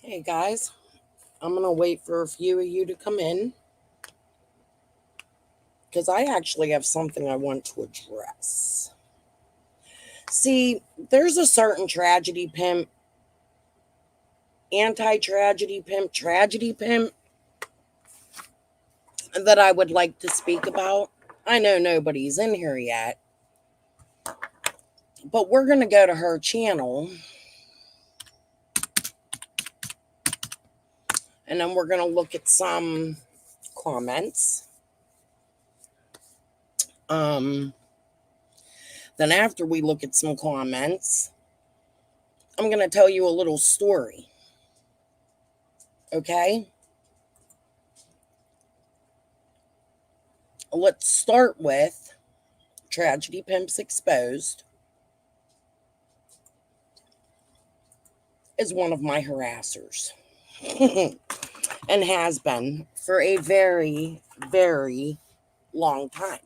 Hey guys, I'm going to wait for a few of you to come in because I actually have something I want to address. See, there's a certain tragedy pimp, anti tragedy pimp, tragedy pimp that I would like to speak about. I know nobody's in here yet, but we're going to go to her channel and then we're going to look at some comments. Um, then after we look at some comments, I'm going to tell you a little story. Okay? Let's start with Tragedy Pimps Exposed is one of my harassers and has been for a very, very long time.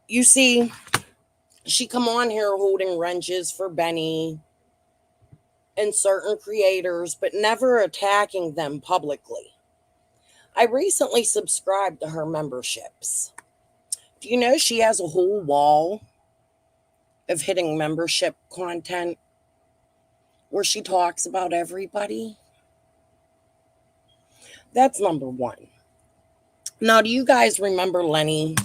You see, she come on here holding wrenches for Benny and certain creators, but never attacking them publicly. I recently subscribed to her memberships. Do you know she has a whole wall of hitting membership content where she talks about everybody? That's number one. Now, do you guys remember Lenny,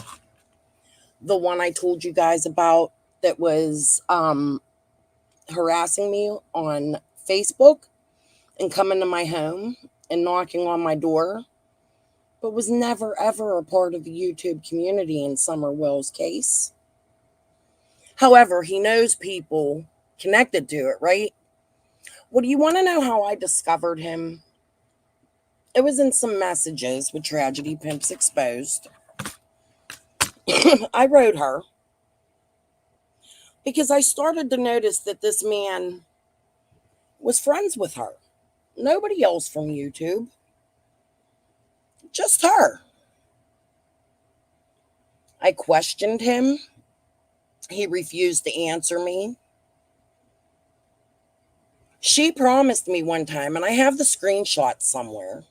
the one I told you guys about that was harassing me on Facebook and coming to my home and knocking on my door, but was never ever a part of the YouTube community in Summer Will's case? However, he knows people connected to it, right? Well, do you want to know how I discovered him? It was in some messages with Tragedy Pimps Exposed. I wrote her because I started to notice that this man was friends with her. Nobody else from YouTube, just her. I questioned him. He refused to answer me. She promised me one time, and I have the screenshot somewhere,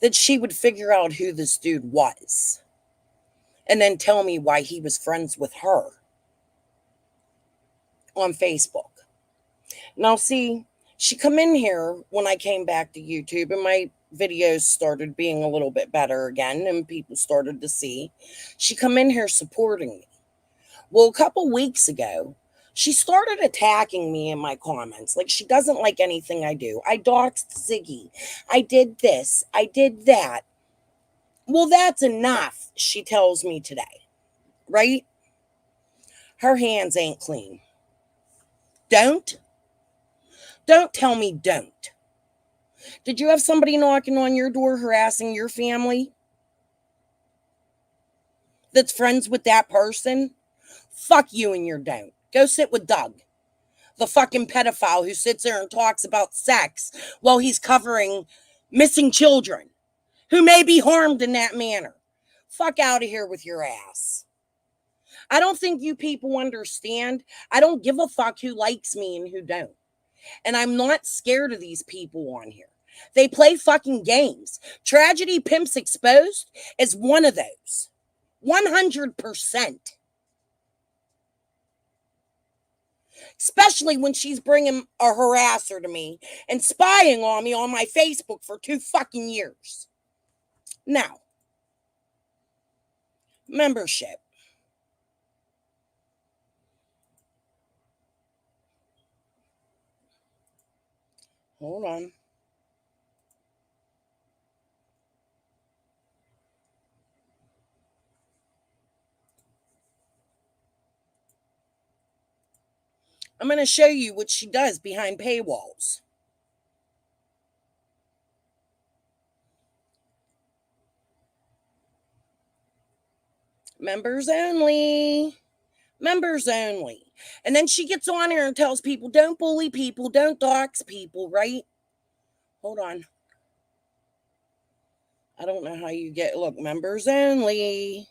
that she would figure out who this dude was and then tell me why he was friends with her on Facebook. Now, see, she come in here when I came back to YouTube and my videos started being a little bit better again and people started to see. She come in here supporting me. Well, a couple weeks ago, she started attacking me in my comments. Like she doesn't like anything I do. I doxed Ziggy. I did this. I did that. Well, that's enough, she tells me today. Right? Her hands ain't clean. Don't tell me don't. Did you have somebody knocking on your door harassing your family that's friends with that person? Fuck you and your don't. Go sit with Doug, the fucking pedophile who sits there and talks about sex while he's covering missing children who may be harmed in that manner. Fuck out of here with your ass. I don't think you people understand. I don't give a fuck who likes me and who don't. And I'm not scared of these people on here. They play fucking games. Tragedy Pimps Exposed is one of those. 100%. Especially when she's bringing a harasser to me and spying on me on my Facebook for 2 fucking years. Now, membership. Hold on. I'm going to show you what she does behind paywalls. Members only. Members only. And then she gets on here and tells people, don't bully people, don't dox people, right? Hold on. I don't know how you look, members only.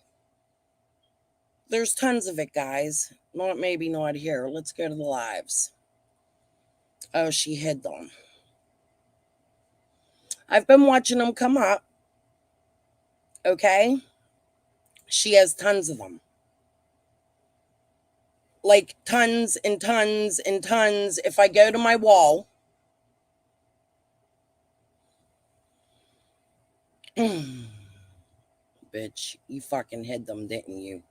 There's tons of it, guys. Maybe not here. Let's go to the lives. Oh, she hid them. I've been watching them come up. Okay? She has tons of them. Like tons and tons and tons. If I go to my wall, bitch, you fucking hid them, didn't you?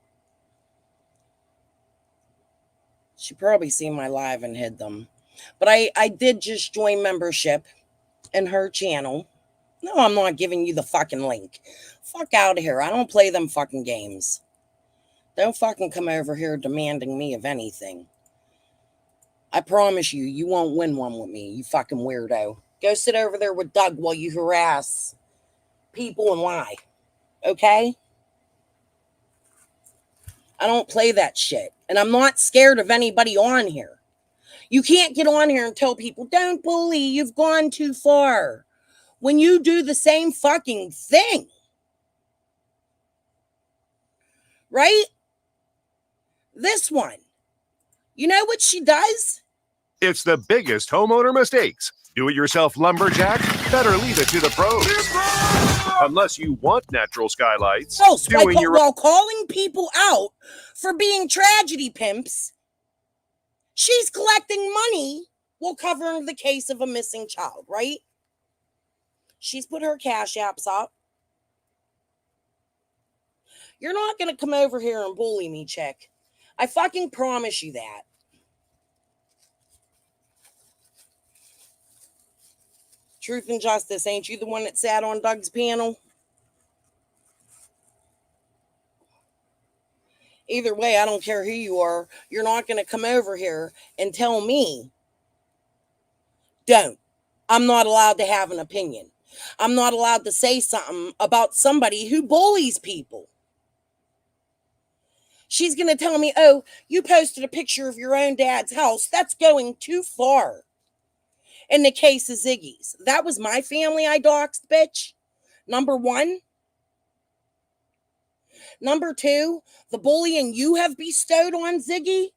She probably seen my live and hid them. But I did just join membership in her channel. No, I'm not giving you the fucking link. Fuck out of here. I don't play them fucking games. Don't fucking come over here demanding me of anything. I promise you, you won't win one with me, you fucking weirdo. Go sit over there with Doug while you harass people and lie. Okay? I don't play that shit. And I'm not scared of anybody on here. You can't get on here and tell people, don't bully, you've gone too far. When you do the same fucking thing. Right? This one. You know what she does? It's the biggest homeowner mistakes. Do-it-yourself lumberjack? Better leave it to the pros. Unless you want natural skylights. While calling people out for being tragedy pimps, she's collecting money while covering the case of a missing child, right? She's put her cash apps up. You're not going to come over here and bully me, chick. I fucking promise you that. Truth and Justice, ain't you the one that sat on Doug's panel? Either way, I don't care who you are. You're not going to come over here and tell me, don't. I'm not allowed to have an opinion. I'm not allowed to say something about somebody who bullies people. She's going to tell me, oh, you posted a picture of your own dad's house. That's going too far. In the case of Ziggy's, that was my family I doxed, bitch. Number one. Number two, the bullying you have bestowed on Ziggy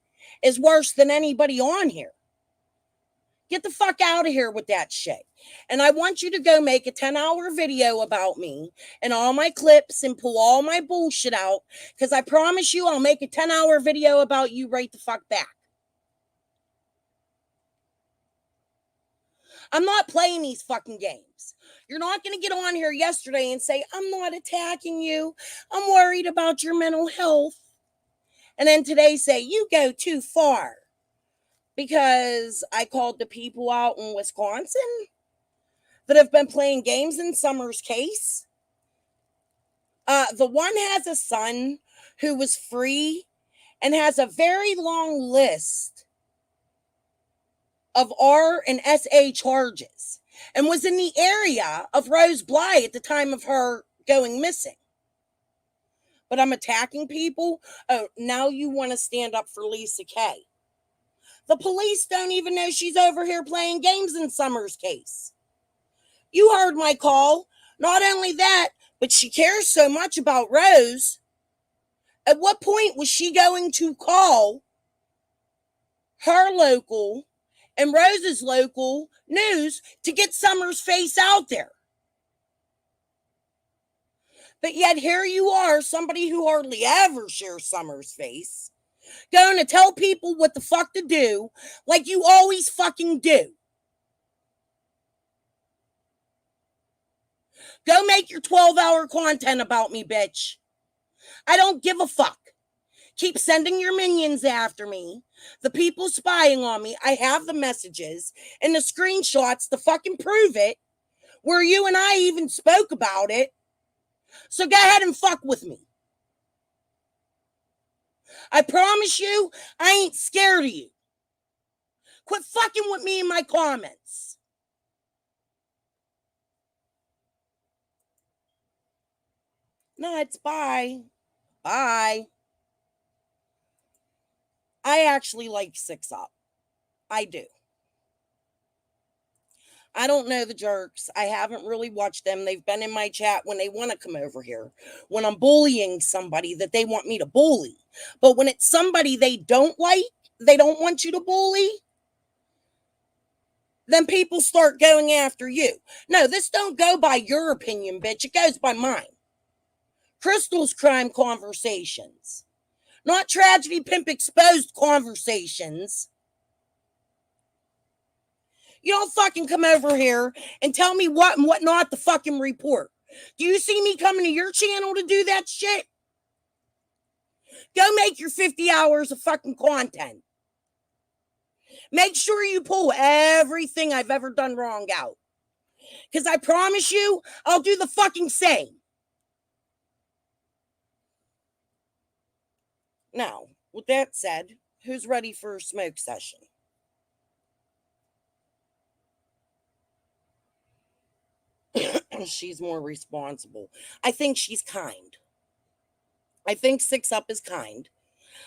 is worse than anybody on here. Get the fuck out of here with that shit. And I want you to go make a 10-hour video about me and all my clips and pull all my bullshit out, because I promise you I'll make a 10-hour video about you right the fuck back. I'm not playing these fucking games. You're not going to get on here yesterday and say, I'm not attacking you. I'm worried about your mental health. And then today say, you go too far. Because I called the people out in Wisconsin that have been playing games in Summer's case. The one has a son who was free and has a very long list of R and SA charges and was in the area of Rose Bly at the time of her going missing. But I'm attacking people. Oh, now you want to stand up for Lisa K. The police don't even know she's over here playing games in Summer's case. You heard my call. Not only that, but she cares so much about Rose. At what point was she going to call her local and Rose's local news to get Summer's face out there? But yet here you are, somebody who hardly ever shares Summer's face, going to tell people what the fuck to do, like you always fucking do. Go make your 12-hour content about me, bitch. I don't give a fuck. Keep sending your minions after me. The people spying on me. I have the messages and the screenshots to fucking prove it, where you and I even spoke about it. So go ahead and fuck with me. I promise you, I ain't scared of you. Quit fucking with me in my comments. Nuts, bye. Bye. I actually like 6 Up. I do. I don't know the jerks. I haven't really watched them. They've been in my chat when they want to come over here. When I'm bullying somebody that they want me to bully. But when it's somebody they don't like, they don't want you to bully, then people start going after you. No, this don't go by your opinion, bitch. It goes by mine. Crystal's crime conversations. Not tragedy pimp exposed conversations. You don't fucking come over here and tell me what and what not to fucking report. Do you see me coming to your channel to do that shit? Go make your 50 hours of fucking content. Make sure you pull everything I've ever done wrong out. Because I promise you, I'll do the fucking same. Now, with that said, who's ready for a smoke session? She's more responsible. I think she's kind. I think 6 Up is kind.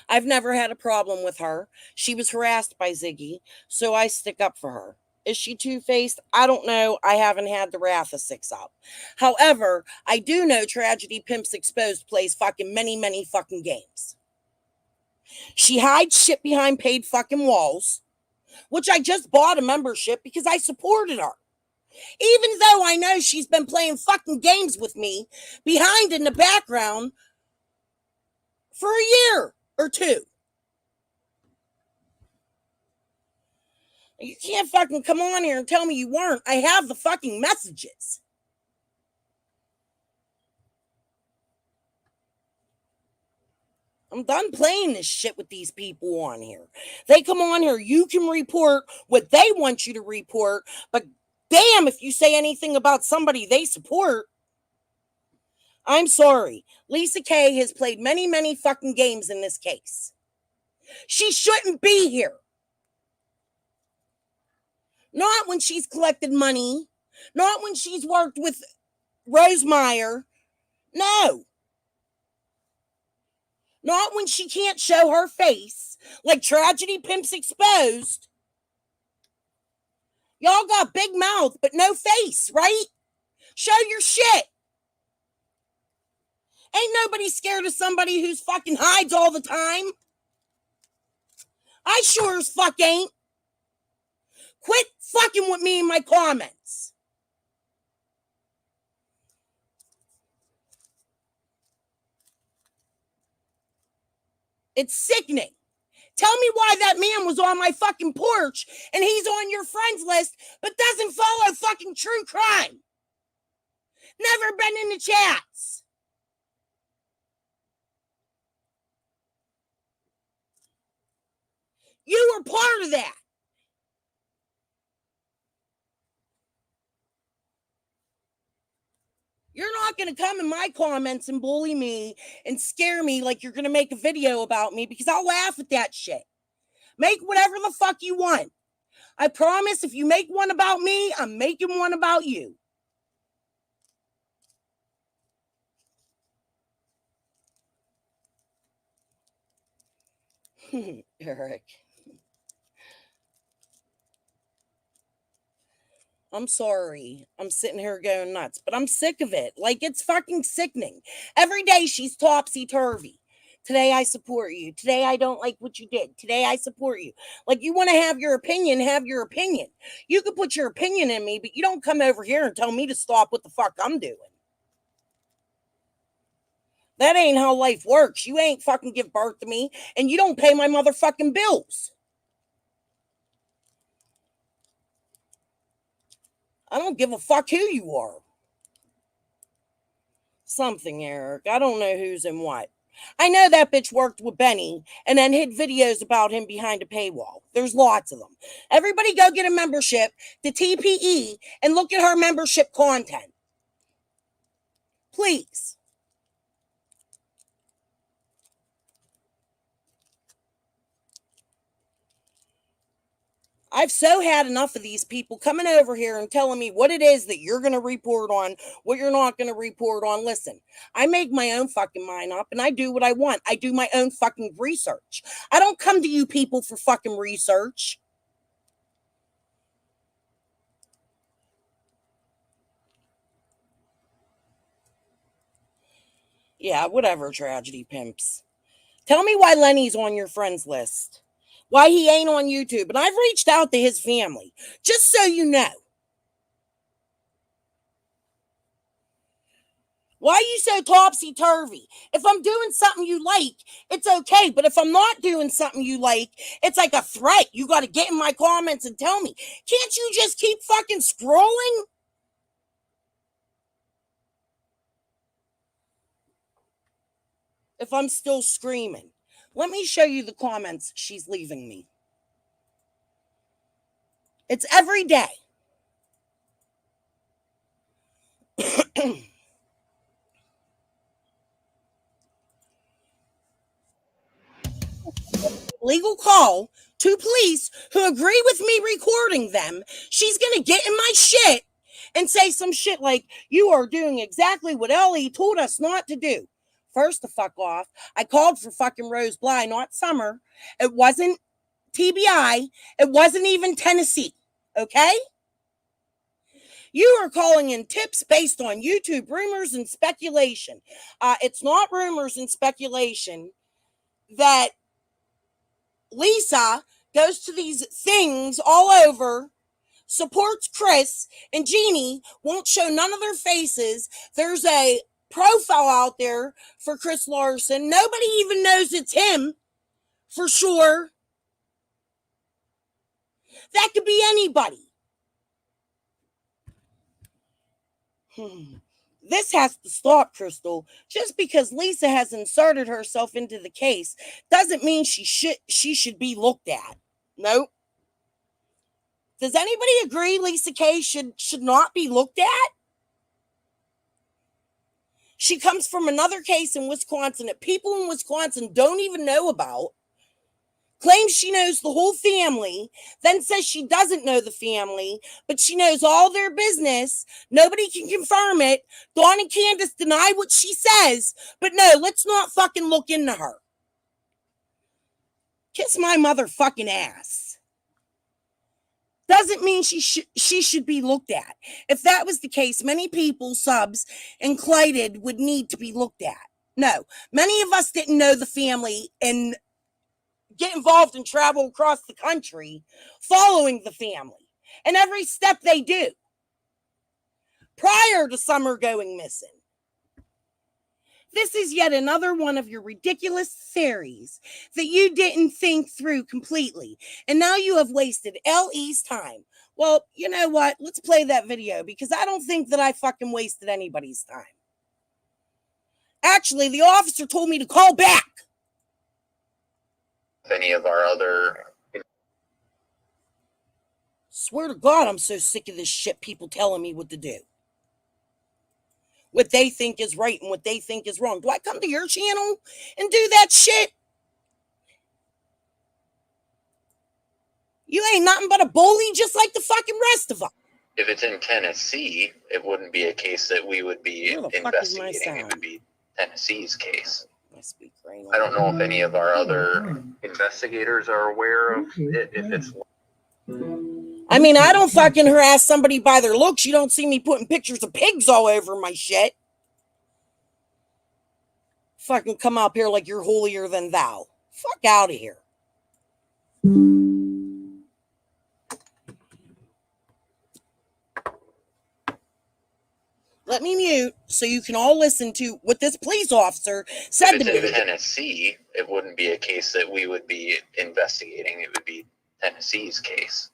I've never had a problem with her. She was harassed by Ziggy, so I stick up for her. Is she two-faced? I don't know. I haven't had the wrath of 6 Up. However, I do know Tragedy Pimps Exposed plays fucking many fucking games. She hides shit behind paid fucking walls, which I just bought a membership because I supported her. Even though I know she's been playing fucking games with me behind in the background for a year or two. You can't fucking come on here and tell me you weren't. I have the fucking messages. I'm done playing this shit with these people on here. They come on here, you can report what they want you to report, but damn if you say anything about somebody they support. I'm sorry. Lisa K has played many fucking games in this case. She shouldn't be here. Not when she's collected money. Not when she's worked with Rose Meyer. No. Not when she can't show her face like Tragedy Pimps Exposed. Y'all got big mouth but no face, right? Show your shit. Ain't nobody scared of somebody who's fucking hides all the time. I sure as fuck ain't. Quit fucking with me in my comments. It's sickening. Tell me why that man was on my fucking porch and he's on your friends list but doesn't follow fucking true crime. Never been in the chats. You were part of that. You're not going to come in my comments and bully me and scare me like you're going to make a video about me because I'll laugh at that shit. Make whatever the fuck you want. I promise if you make one about me, I'm making one about you. Eric. I'm sorry. I'm sitting here going nuts, but I'm sick of it. Like, it's fucking sickening. Every day she's topsy-turvy. Today I support you. Today I don't like what you did. Today I support you. Like, you want to have your opinion, have your opinion. You can put your opinion in me, but you don't come over here and tell me to stop what the fuck I'm doing. That ain't how life works. You ain't fucking give birth to me, and you don't pay my motherfucking bills. I don't give a fuck who you are. Something, Eric. I don't know who's and what. I know that bitch worked with Benny and then hid videos about him behind a paywall. There's lots of them. Everybody go get a membership to TPE and look at her membership content. Please. I've so had enough of these people coming over here and telling me what it is that you're going to report on, what you're not going to report on. Listen, I make my own fucking mind up and I do what I want. I do my own fucking research. I don't come to you people for fucking research. Yeah, whatever, tragedy pimps. Tell me why Lenny's on your friends list. Why he ain't on YouTube. And I've reached out to his family, just so you know. Why are you so topsy-turvy? If I'm doing something you like, it's okay. But if I'm not doing something you like, it's like a threat. You got to get in my comments and tell me. Can't you just keep fucking scrolling? If I'm still screaming. Let me show you the comments she's leaving me. It's every day. Legal call to police who agree with me recording them. She's going to get in my shit and say some shit like, you are doing exactly what Ellie told us not to do. First, to fuck off, I called for fucking Rose Bly, not Summer. It wasn't TBI. It wasn't even Tennessee. Okay? You are calling in tips based on YouTube rumors and speculation. It's not rumors and speculation that Lisa goes to these things all over, supports Chris, and Jeannie won't show none of their faces. There's a profile out there for Chris Larson. Nobody even knows it's him for sure. That could be anybody. This has to stop, Crystal. Just because Lisa has inserted herself into the case doesn't mean she should be looked at. Nope. Does anybody agree Lisa K should not be looked at? She comes from another case in Wisconsin that people in Wisconsin don't even know about. Claims she knows the whole family, then says she doesn't know the family, but she knows all their business. Nobody can confirm it. Dawn and Candace deny what she says, but no, let's not fucking look into her. Kiss my motherfucking ass. Doesn't mean she should be looked at. If that was the case, many people, subs, and Clyted would need to be looked at. No, many of us didn't know the family and get involved and travel across the country following the family and every step they do prior to Summer going missing. This is yet another one of your ridiculous theories that you didn't think through completely, and now you have wasted LE's time. Well, you know what? Let's play that video because I don't think that I fucking wasted anybody's time. Actually, the officer told me to call back. Any of our other... Swear to God, I'm so sick of this shit, people telling me what to do. What they think is right and what they think is wrong. Do I come to your channel and do that shit? You ain't nothing but a bully just like the fucking rest of them. If it's in Tennessee, it wouldn't be a case that we would be investigating. It would be Tennessee's case. I don't know if any of our other investigators are aware of it. If it's... I mean, I don't fucking harass somebody by their looks. You don't see me putting pictures of pigs all over my shit. Fucking come up here like you're holier than thou. Fuck out of here. Let me mute so you can all listen to what this police officer said to me. If it's in Tennessee, it wouldn't be a case that we would be investigating. It would be Tennessee's case.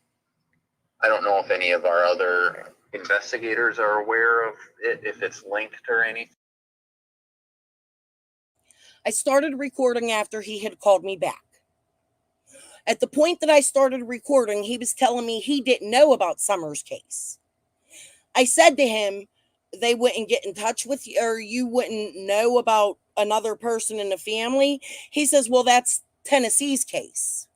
I don't know if any of our other investigators are aware of it, if it's linked or anything. I started recording after he had called me back. At the point that I started recording, he was telling me he didn't know about Summer's case. I said to him, they wouldn't get in touch with you, or you wouldn't know about another person in the family. He says, well, that's Tennessee's case.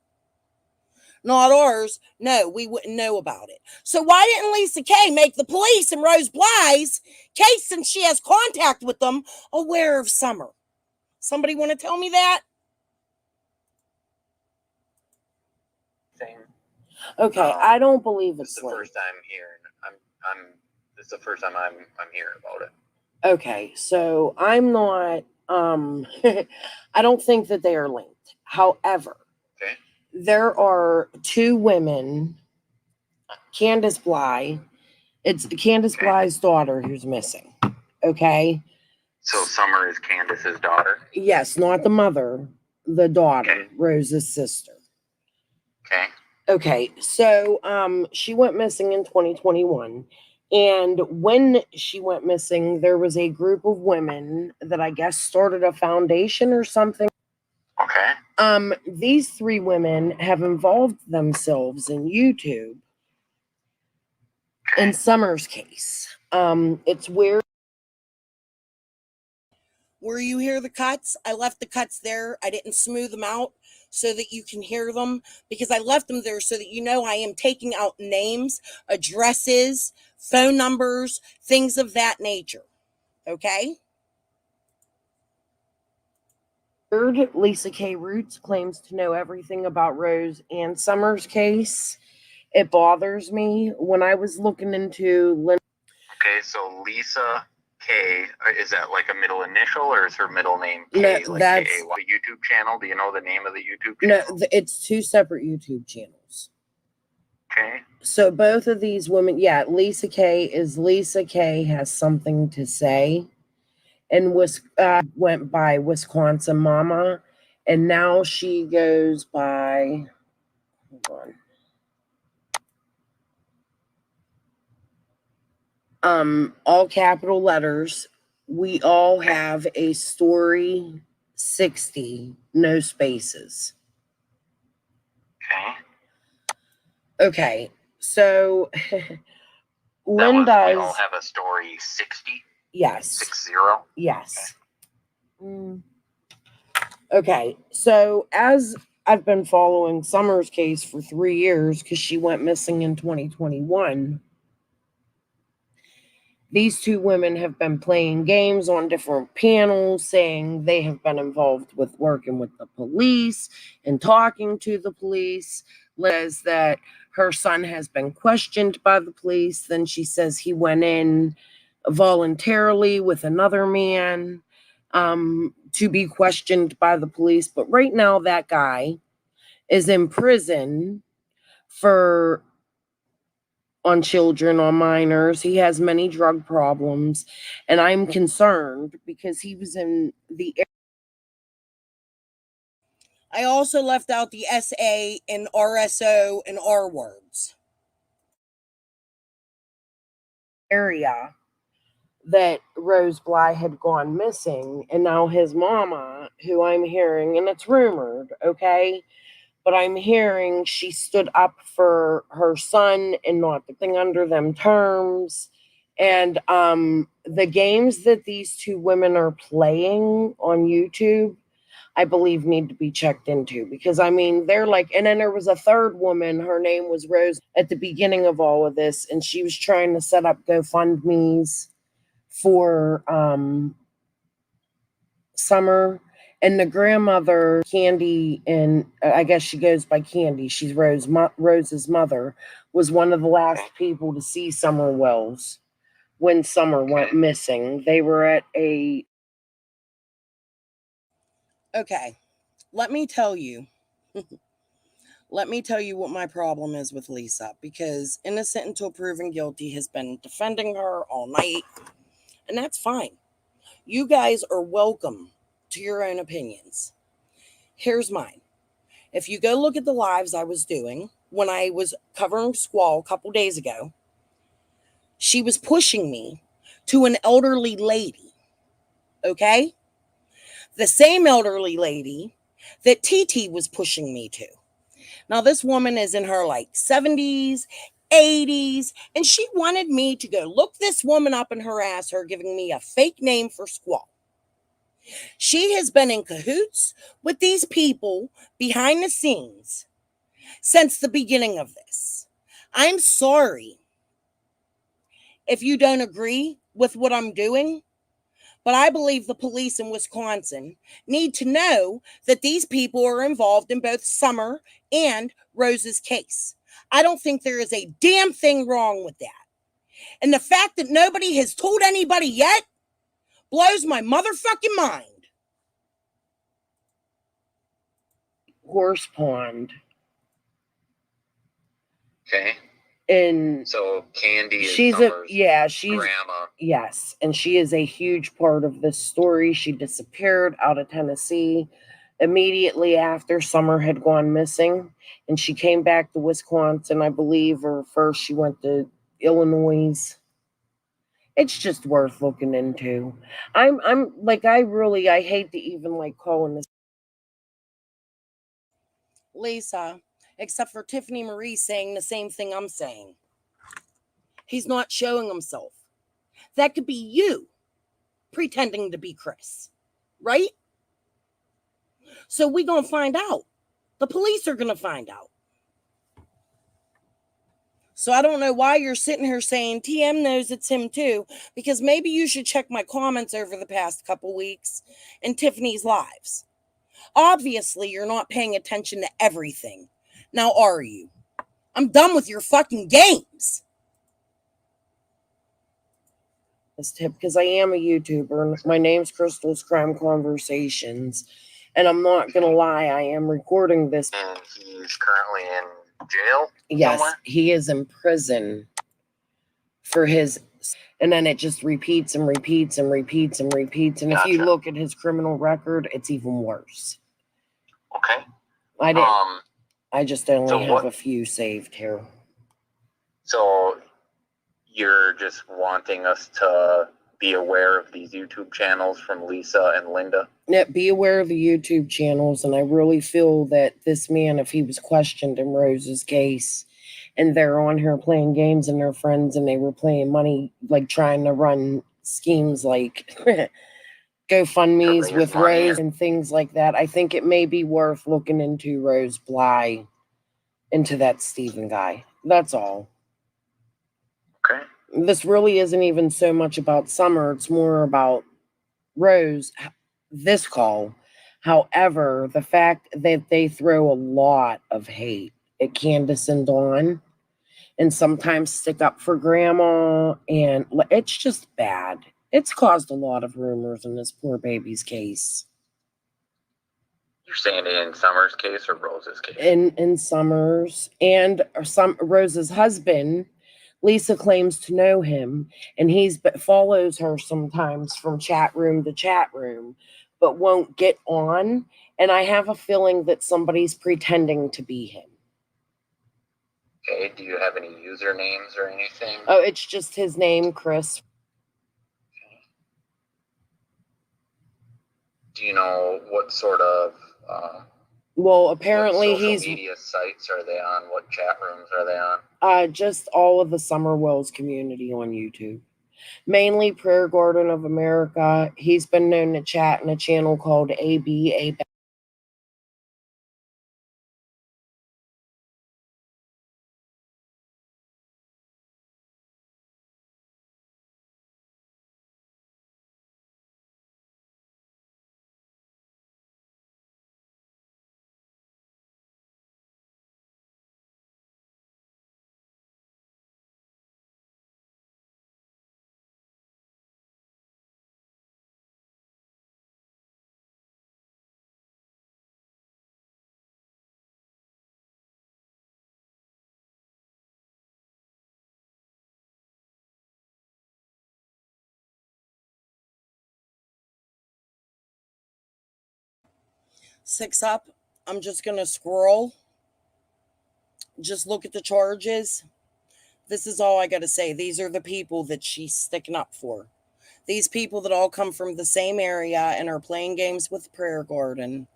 Not ours. No, we wouldn't know about it. So why didn't Lisa K make the police in Rose Bly's case, since she has contact with them, aware of Summer? Somebody want to tell me that? Same. Okay, I don't believe it's the first time hearing. It's the first time I'm hearing about it. Okay, so I'm not I don't think that they are linked. However, Okay. there are two women, Candace Bly. It's Candace Bly's daughter who's missing. Okay. So Summer is Candace's daughter? Yes, not the mother, the daughter, Rose's sister. Okay. Okay, so she went missing in 2021. And when she went missing, there was a group of women that I guess started a foundation or something. Okay. These three women have involved themselves in YouTube in Summer's case. It's weird. Where you hear the cuts, I left the cuts there. I didn't smooth them out so that you can hear them, because I left them there so that you know I am taking out names, addresses, phone numbers, things of that nature. Okay? Third, Lisa K. Roots claims to know everything about Rose and Summer's case. It bothers me. When I was looking into... Okay, so Lisa K, is that like a middle initial, or is her middle name K? No, like that's K-A-Y? The YouTube channel. Do you know the name of the YouTube channel? No, it's two separate YouTube channels. Okay. So both of these women, yeah, Lisa K has something to say, and went by Wisconsin Mama, and now she goes by, hold on, all capital letters. We all have a story 60, no spaces. Okay, so Linda's... We all have a story 60? Yes. 60? Yes. Okay, so as I've been following Summer's case for 3 years, because she went missing in 2021, these two women have been playing games on different panels, saying they have been involved with working with the police and talking to the police. Says that her son has been questioned by the police. Then she says he went in voluntarily with another man to be questioned by the police. But right now, that guy is in prison on children, on minors. He has many drug problems, and I'm concerned because he was in the... I also left out the SA and RSO and R words. Area that Rose Bly had gone missing, and now his mama, who I'm hearing, and it's rumored, okay, but I'm hearing she stood up for her son and not the thing under them terms. And the games that these two women are playing on YouTube, I believe need to be checked into, because I mean, they're like... And then there was a third woman, her name was Rose, at the beginning of all of this, and she was trying to set up GoFundMe's for Summer. And the grandmother, Candy, and I guess she goes by Candy, she's Rose's mother, was one of the last people to see Summer Wells when Summer went missing. They were at a... Okay, let me tell you what my problem is with Lisa, because innocent until proven guilty has been defending her all night, and that's fine. You guys are welcome to your own opinions. Here's mine. If you go look at the lives I was doing when I was covering Squall a couple days ago, she was pushing me to an elderly lady. Okay? The same elderly lady that TT was pushing me to. Now, this woman is in her like 70s, 80s, and she wanted me to go look this woman up and harass her, giving me a fake name for Squall. She has been in cahoots with these people behind the scenes since the beginning of this. I'm sorry if you don't agree with what I'm doing, but I believe the police in Wisconsin need to know that these people are involved in both Summer and Rose's case. I don't think there is a damn thing wrong with that. And the fact that nobody has told anybody yet blows my motherfucking mind. horse pond. Okay. And so Candy is she's grandma. Yes, and she is a huge part of this story. She disappeared out of Tennessee immediately after Summer had gone missing, and she came back to Wisconsin, I believe, or first she went to Illinois. It's just worth looking into. I'm like, I hate to even like calling this Lisa, except for Tiffany Marie saying the same thing I'm saying. He's not showing himself. That could be you pretending to be Chris, right? So we gonna find out. The police are gonna find out. So I don't know why you're sitting here saying TM knows it's him too, because maybe you should check my comments over the past couple weeks and Tiffany's lives. Obviously, you're not paying attention to everything. Now, are you? I'm done with your fucking games. This tip, because I am a YouTuber. My name's Crystal's Crime Conversations, and I'm not gonna lie, I am recording this. And he's currently in jail. Yes, somewhere? he is in prison for his, and then it just repeats and repeats and repeats and repeats. And if you Gotcha. look at his criminal record, it's even worse. Okay. I just only have a few saved here. So you're just wanting us to be aware of these YouTube channels from Lisa and Linda? Yeah, be aware of the YouTube channels, and I really feel that this man, if he was questioned in Rose's case, and they're on here playing games and they're friends, and they were playing money, like trying to run schemes like GoFundMe's with Rose and things like that, I think it may be worth looking into Rose Bly, into that Steven guy. That's all. Okay. This really isn't even so much about Summer. It's more about Rose, this call. However, the fact that they throw a lot of hate at Candace and Dawn, and sometimes stick up for Grandma, and it's just bad. It's caused a lot of rumors in this poor baby's case. You're saying in Summer's case or Rose's case? In Summer's, and Rose's husband, Lisa claims to know him, and follows her sometimes from chat room to chat room, but won't get on. And I have a feeling that somebody's pretending to be him. Okay, do you have any usernames or anything? Oh, it's just his name, Chris. Do you know what sort of well, apparently what social media sites are they on? What chat rooms are they on? Just all of the Summer Wells community on YouTube. Mainly Prayer Garden of America. He's been known to chat in a channel called ABA. Six up. I'm just going to scroll. Just look at the charges. This is all I got to say. These are the people that she's sticking up for. These people that all come from the same area and are playing games with Prayer Garden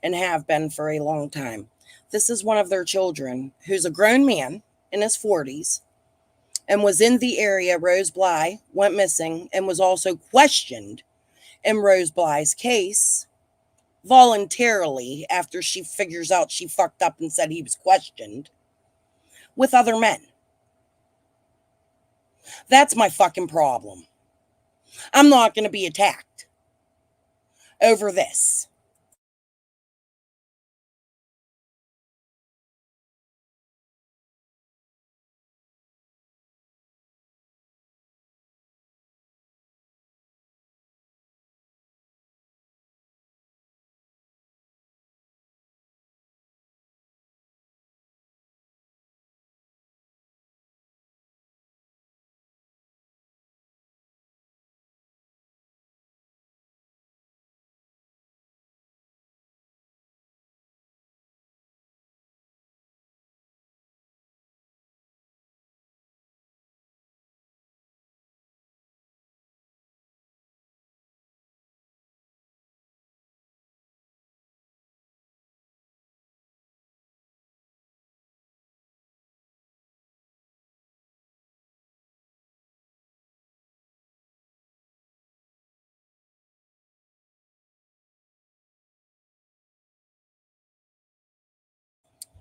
and have been for a long time. This is one of their children who's a grown man in his 40s and was in the area Rose Bly went missing and was also questioned in Rose Bly's case voluntarily after she figures out she fucked up and said he was questioned with other men. That's my fucking problem. I'm not going to be attacked over this.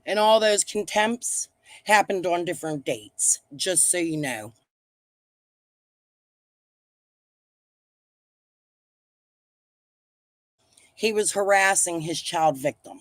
And all those contempts happened on different dates, just so you know. He was harassing his child victim.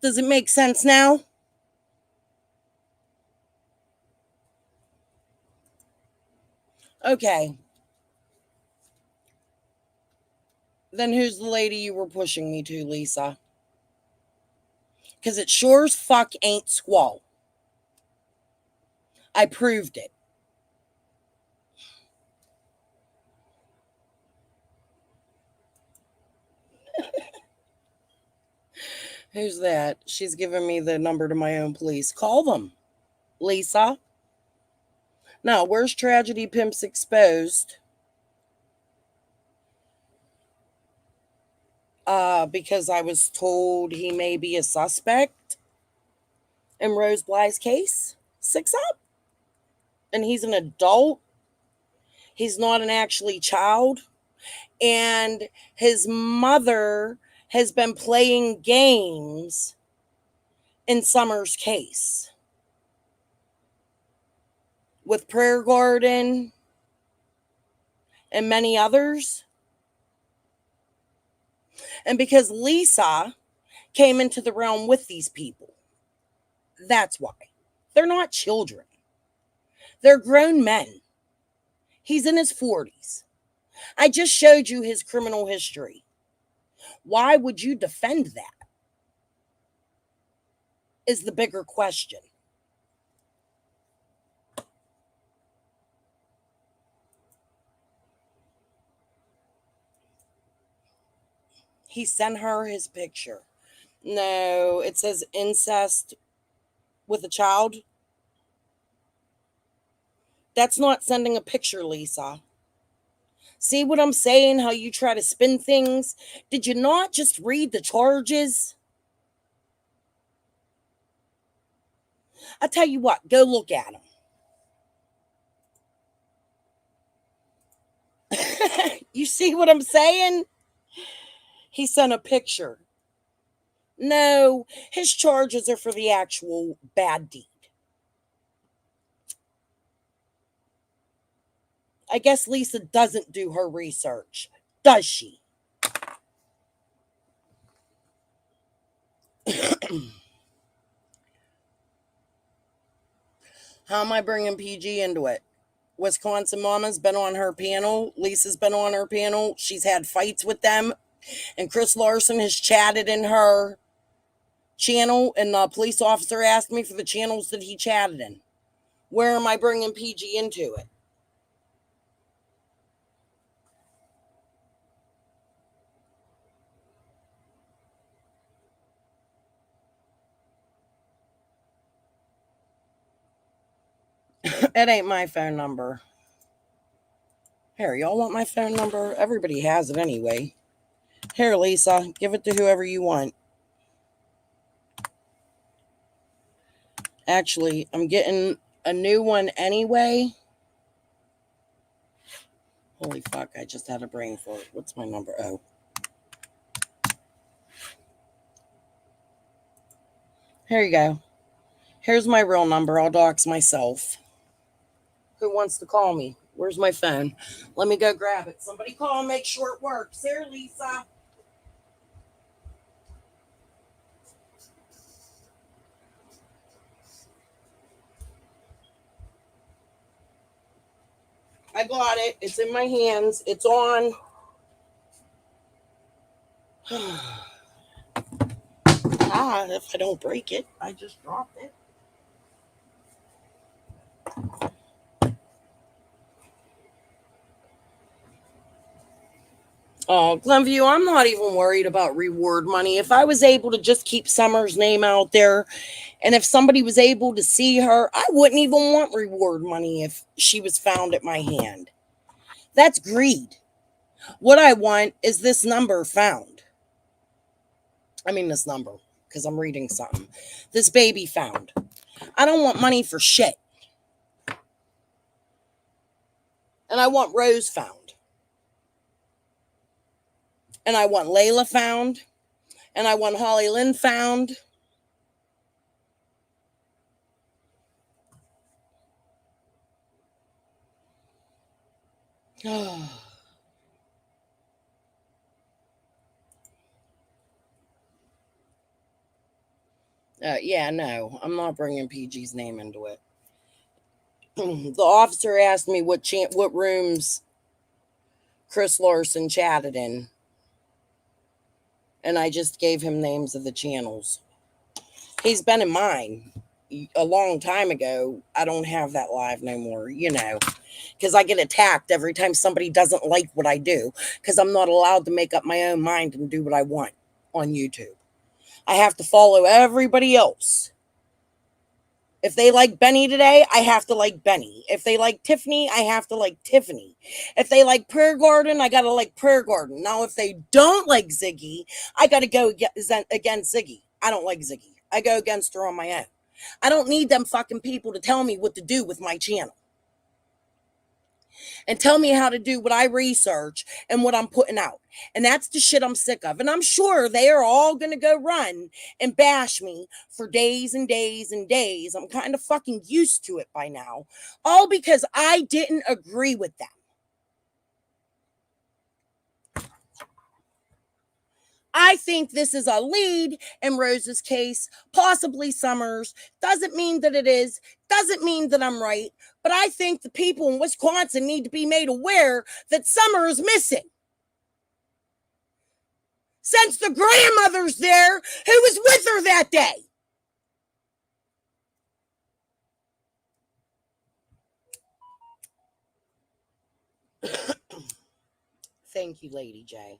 Does it make sense now? Okay. Then who's the lady you were pushing me to, Lisa? Because it sure as fuck ain't Squall. I proved it. Who's that? She's giving me the number to my own police. Call them, Lisa. Now, where's Tragedy Pimps Exposed? Because I was told he may be a suspect in Rose Bly's case. 6 up. And he's an adult. He's not an actually child. And his mother has been playing games in Summer's case with Prayer Garden and many others. And because Lisa came into the realm with these people, that's why. They're not children, they're grown men. He's in his 40s. I just showed you his criminal history. Why would you defend that? Is the bigger question. He sent her his picture. No, it says incest with a child. That's not sending a picture, Lisa. See what I'm saying? How you try to spin things? Did you not just read the charges? I tell you what, go look at them. You see what I'm saying? He sent a picture. No, his charges are for the actual bad deed. I guess Lisa doesn't do her research, does she? How am I bringing PG into it? Wisconsin Mama's been on her panel. Lisa's been on her panel. She's had fights with them. And Chris Larson has chatted in her channel. And the police officer asked me for the channels that he chatted in. Where am I bringing PG into it? It ain't my phone number. Here, y'all want my phone number? Everybody has it anyway. Here, Lisa, give it to whoever you want. Actually, I'm getting a new one anyway. Holy fuck, I just had a brain fart. What's my number? Oh. Here you go. Here's my real number. I'll dox myself. Who wants to call me? Where's my phone? Let me go grab it. Somebody call and make sure it works. Here, Lisa. I got it. It's in my hands. It's on. If I don't break it, I just dropped it. Oh, Glenview, I'm not even worried about reward money. If I was able to just keep Summer's name out there, and if somebody was able to see her, I wouldn't even want reward money if she was found at my hand. That's greed. What I want is this number found. I mean, this number, because I'm reading something. This baby found. I don't want money for shit. And I want Rose found. And I want Layla found. And I want Holly Lynn found. Yeah, no, I'm not bringing PG's name into it. The officer asked me what rooms Chris Larson chatted in. And I just gave him names of the channels. He's been in mine a long time ago. I don't have that live no more, because I get attacked every time somebody doesn't like what I do, because I'm not allowed to make up my own mind and do what I want on YouTube. I have to follow everybody else. If they like Benny today, I have to like Benny. If they like Tiffany, I have to like Tiffany. If they like Prayer Garden, I got to like Prayer Garden. Now, if they don't like Ziggy, I got to go against Ziggy. I don't like Ziggy. I go against her on my own. I don't need them fucking people to tell me what to do with my channel. And tell me how to do what I research and what I'm putting out. And that's the shit I'm sick of. And I'm sure they are all going to go run and bash me for days and days and days. I'm kind of fucking used to it by now. All because I didn't agree with them. I think this is a lead in Rose's case, possibly Summers. Doesn't mean that it is. Doesn't mean that I'm right. But I think the people in Wisconsin need to be made aware that Summer is missing. Since the grandmother's there who was with her that day. Thank you, Lady J.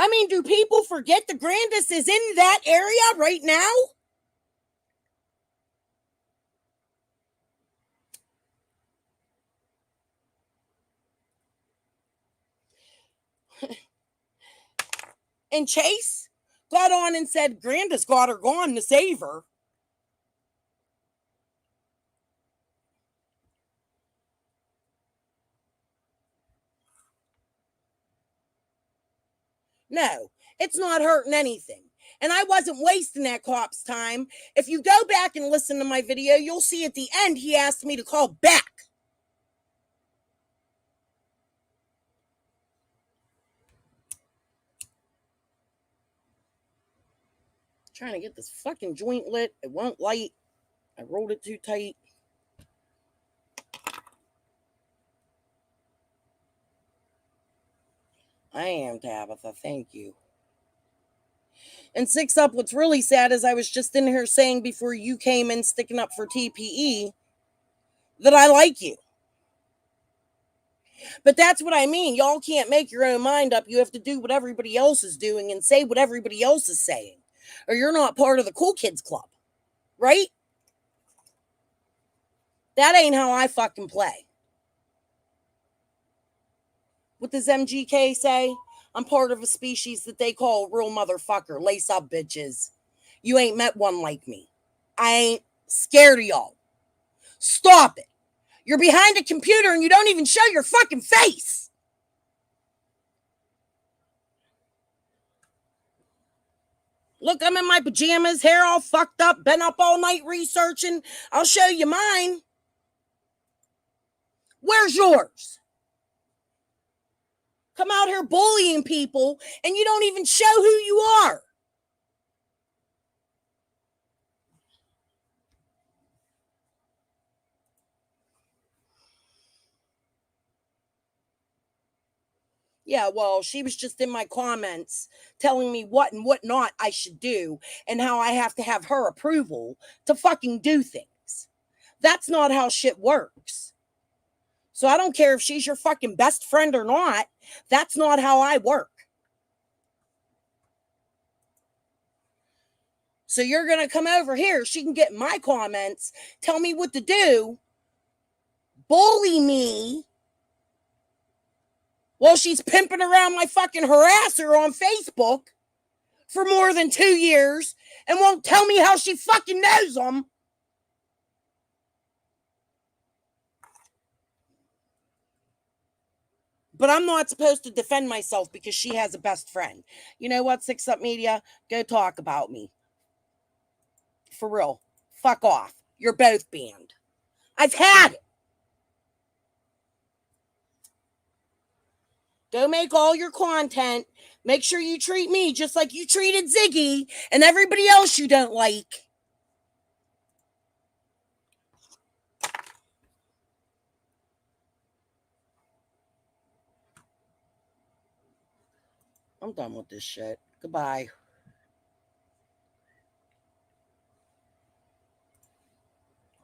I mean, do people forget the Grandis is in that area right now? And Chase got on and said Grandis got her gone to save her. No, it's not hurting anything. And I wasn't wasting that cop's time. If you go back and listen to my video, you'll see at the end he asked me to call back. Trying to get this fucking joint lit. It won't light. I rolled it too tight. I am, Tabitha. Thank you. And 6 Up, what's really sad is I was just in here saying before you came in sticking up for TPE that I like you. But that's what I mean. Y'all can't make your own mind up. You have to do what everybody else is doing and say what everybody else is saying. Or you're not part of the cool kids club. Right? That ain't how I fucking play. What does MGK say? I'm part of a species that they call a real motherfucker. Lace up, bitches. You ain't met one like me. I ain't scared of y'all. Stop it. You're behind a computer and you don't even show your fucking face. Look, I'm in my pajamas, hair all fucked up, been up all night researching. I'll show you mine. Where's yours? Come out here bullying people and you don't even show who you are. Yeah, well, she was just in my comments telling me what and what not I should do and how I have to have her approval to fucking do things. That's not how shit works. So I don't care if she's your fucking best friend or not. That's not how I work. So you're going to come over here. She can get my comments, tell me what to do, bully me while she's pimping around my fucking harasser on Facebook for more than 2 years and won't tell me how she fucking knows them. But I'm not supposed to defend myself because she has a best friend. You know what, Six Up Media? Go talk about me. For real. Fuck off. You're both banned. I've had it. Go make all your content. Make sure you treat me just like you treated Ziggy and everybody else you don't like. I'm done with this shit. Goodbye.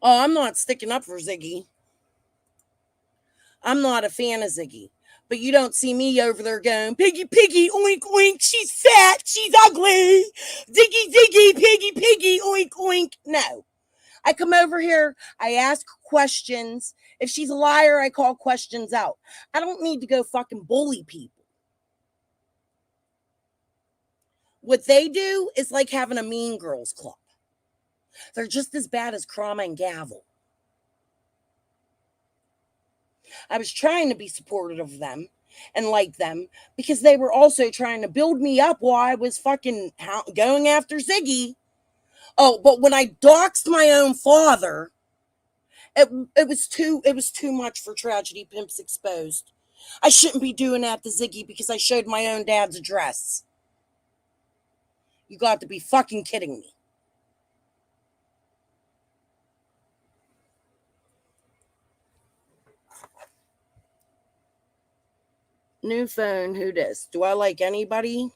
Oh, I'm not sticking up for Ziggy. I'm not a fan of Ziggy. But you don't see me over there going, piggy, piggy, oink, oink, she's fat, she's ugly. Ziggy, ziggy, piggy, piggy, oink, oink. No. I come over here, I ask questions. If she's a liar, I call questions out. I don't need to go fucking bully people. What they do is like having a Mean Girls Club. They're just as bad as Krama and Gavel. I was trying to be supportive of them and like them because they were also trying to build me up while I was fucking going after Ziggy. Oh, but when I doxed my own father, it was too much for Tragedy Pimps Exposed. I shouldn't be doing that to Ziggy because I showed my own dad's address. You got to be fucking kidding me. New phone, who dis? Do I like anybody?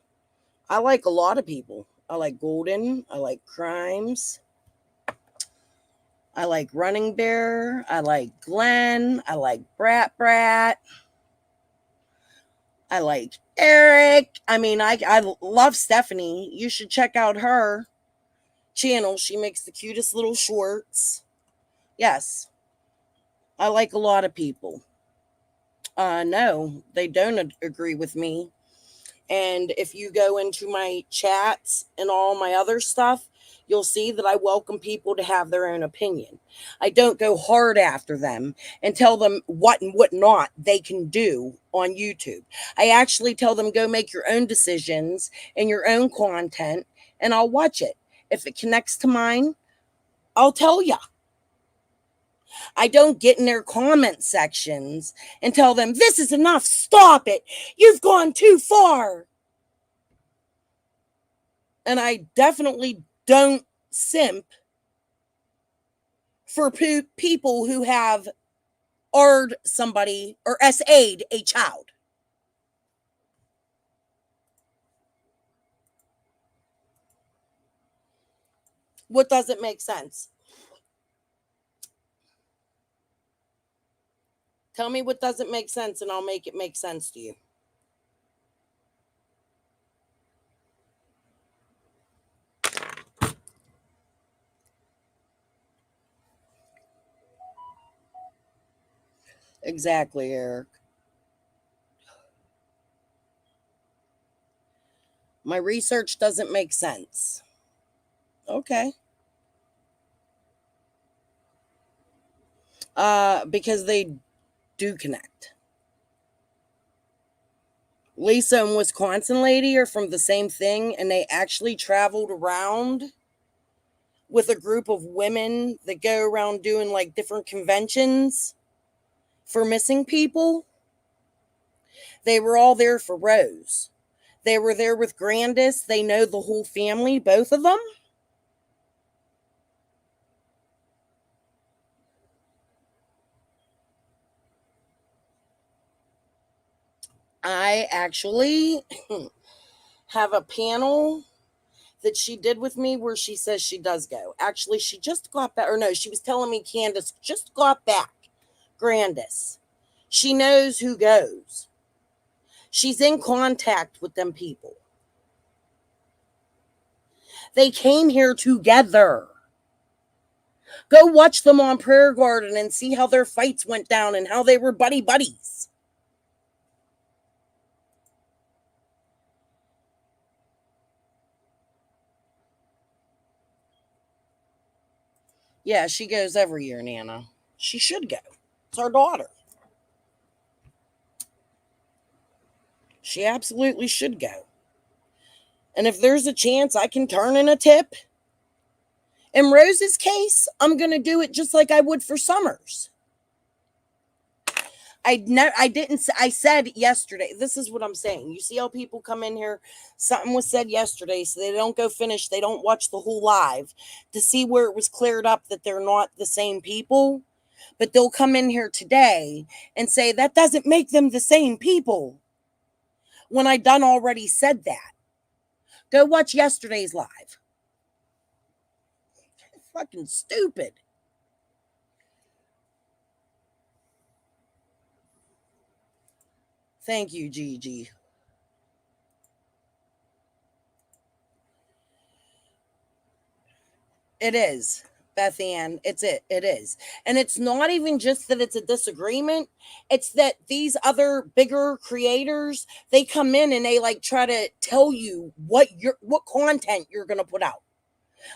I like a lot of people. I like Golden. I like Crimes. I like Running Bear. I like Glenn. I like Brat Brat. I like Eric. I mean, I love Stephanie. You should check out her channel. She makes the cutest little shorts. Yes, I like a lot of people. No, they don't agree with me. And if you go into my chats and all my other stuff, you'll see that I welcome people to have their own opinion. I don't go hard after them and tell them what and what not they can do on YouTube. I actually tell them go make your own decisions and your own content, and I'll watch it. If it connects to mine, I'll tell ya. I don't get in their comment sections and tell them, this is enough, stop it, you've gone too far. And I definitely don't simp for people who have R'd somebody or SA'd a child. What doesn't make sense? Tell me what doesn't make sense and I'll make it make sense to you. Exactly, Eric. My research doesn't make sense. Okay. Because they do connect. Lisa and Wisconsin lady are from the same thing, and they actually traveled around with a group of women that go around doing like different conventions for missing people. They were all there for Rose. They were there with Grandis. They know the whole family, both of them. I actually have a panel that she did with me where she says she does go. Actually, she just got back, or no, she was telling me Candace just got back. Grandis. She knows who goes. She's in contact with them people. They came here together. Go watch them on Prayer Garden and see how their fights went down and how they were buddies. Yeah, she goes every year, Nana. She should go. It's our daughter. She absolutely should go. And if there's a chance I can turn in a tip, in Rose's case, I'm going to do it just like I would for Summers. I said yesterday, this is what I'm saying. You see how people come in here, something was said yesterday, so they don't go finish, they don't watch the whole live to see where it was cleared up that they're not the same people, but they'll come in here today and say that doesn't make them the same people when I done already said that. Go watch yesterday's live. Fucking stupid. Thank you, Gigi. It is, Beth Ann. It is. And it's not even just that it's a disagreement. It's that these other bigger creators, they come in and they like try to tell you what content you're gonna put out.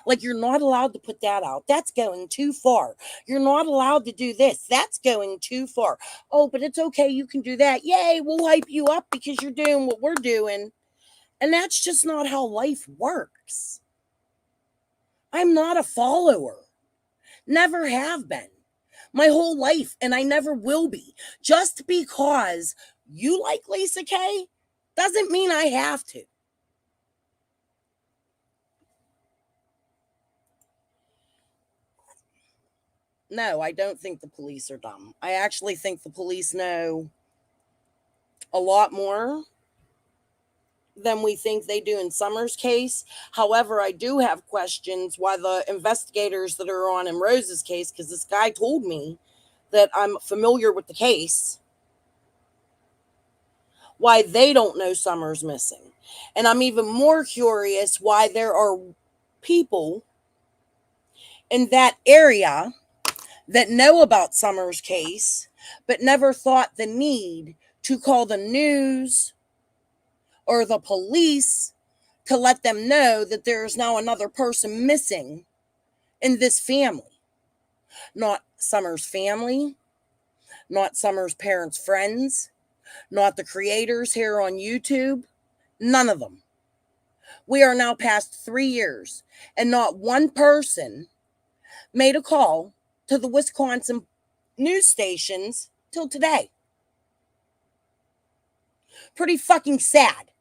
Like, you're not allowed to put that out. That's going too far. You're not allowed to do this. That's going too far. Oh, but it's okay. You can do that. Yay, we'll hype you up because you're doing what we're doing. And that's just not how life works. I'm not a follower. Never have been. My whole life, and I never will be. Just because you like Lisa K doesn't mean I have to. No, I don't think the police are dumb. I actually think the police know a lot more than we think they do in Summer's case. However, I do have questions why the investigators that are on in Rose's case, because this guy told me that I'm familiar with the case, why they don't know Summer's missing. And I'm even more curious why there are people in that area that know about Summer's case, but never thought the need to call the news or the police to let them know that there is now another person missing in this family. Not Summer's family, not Summer's parents' friends, not the creators here on YouTube, none of them. We are now past 3 years, and not one person made a call to the Wisconsin news stations till today. Pretty fucking sad,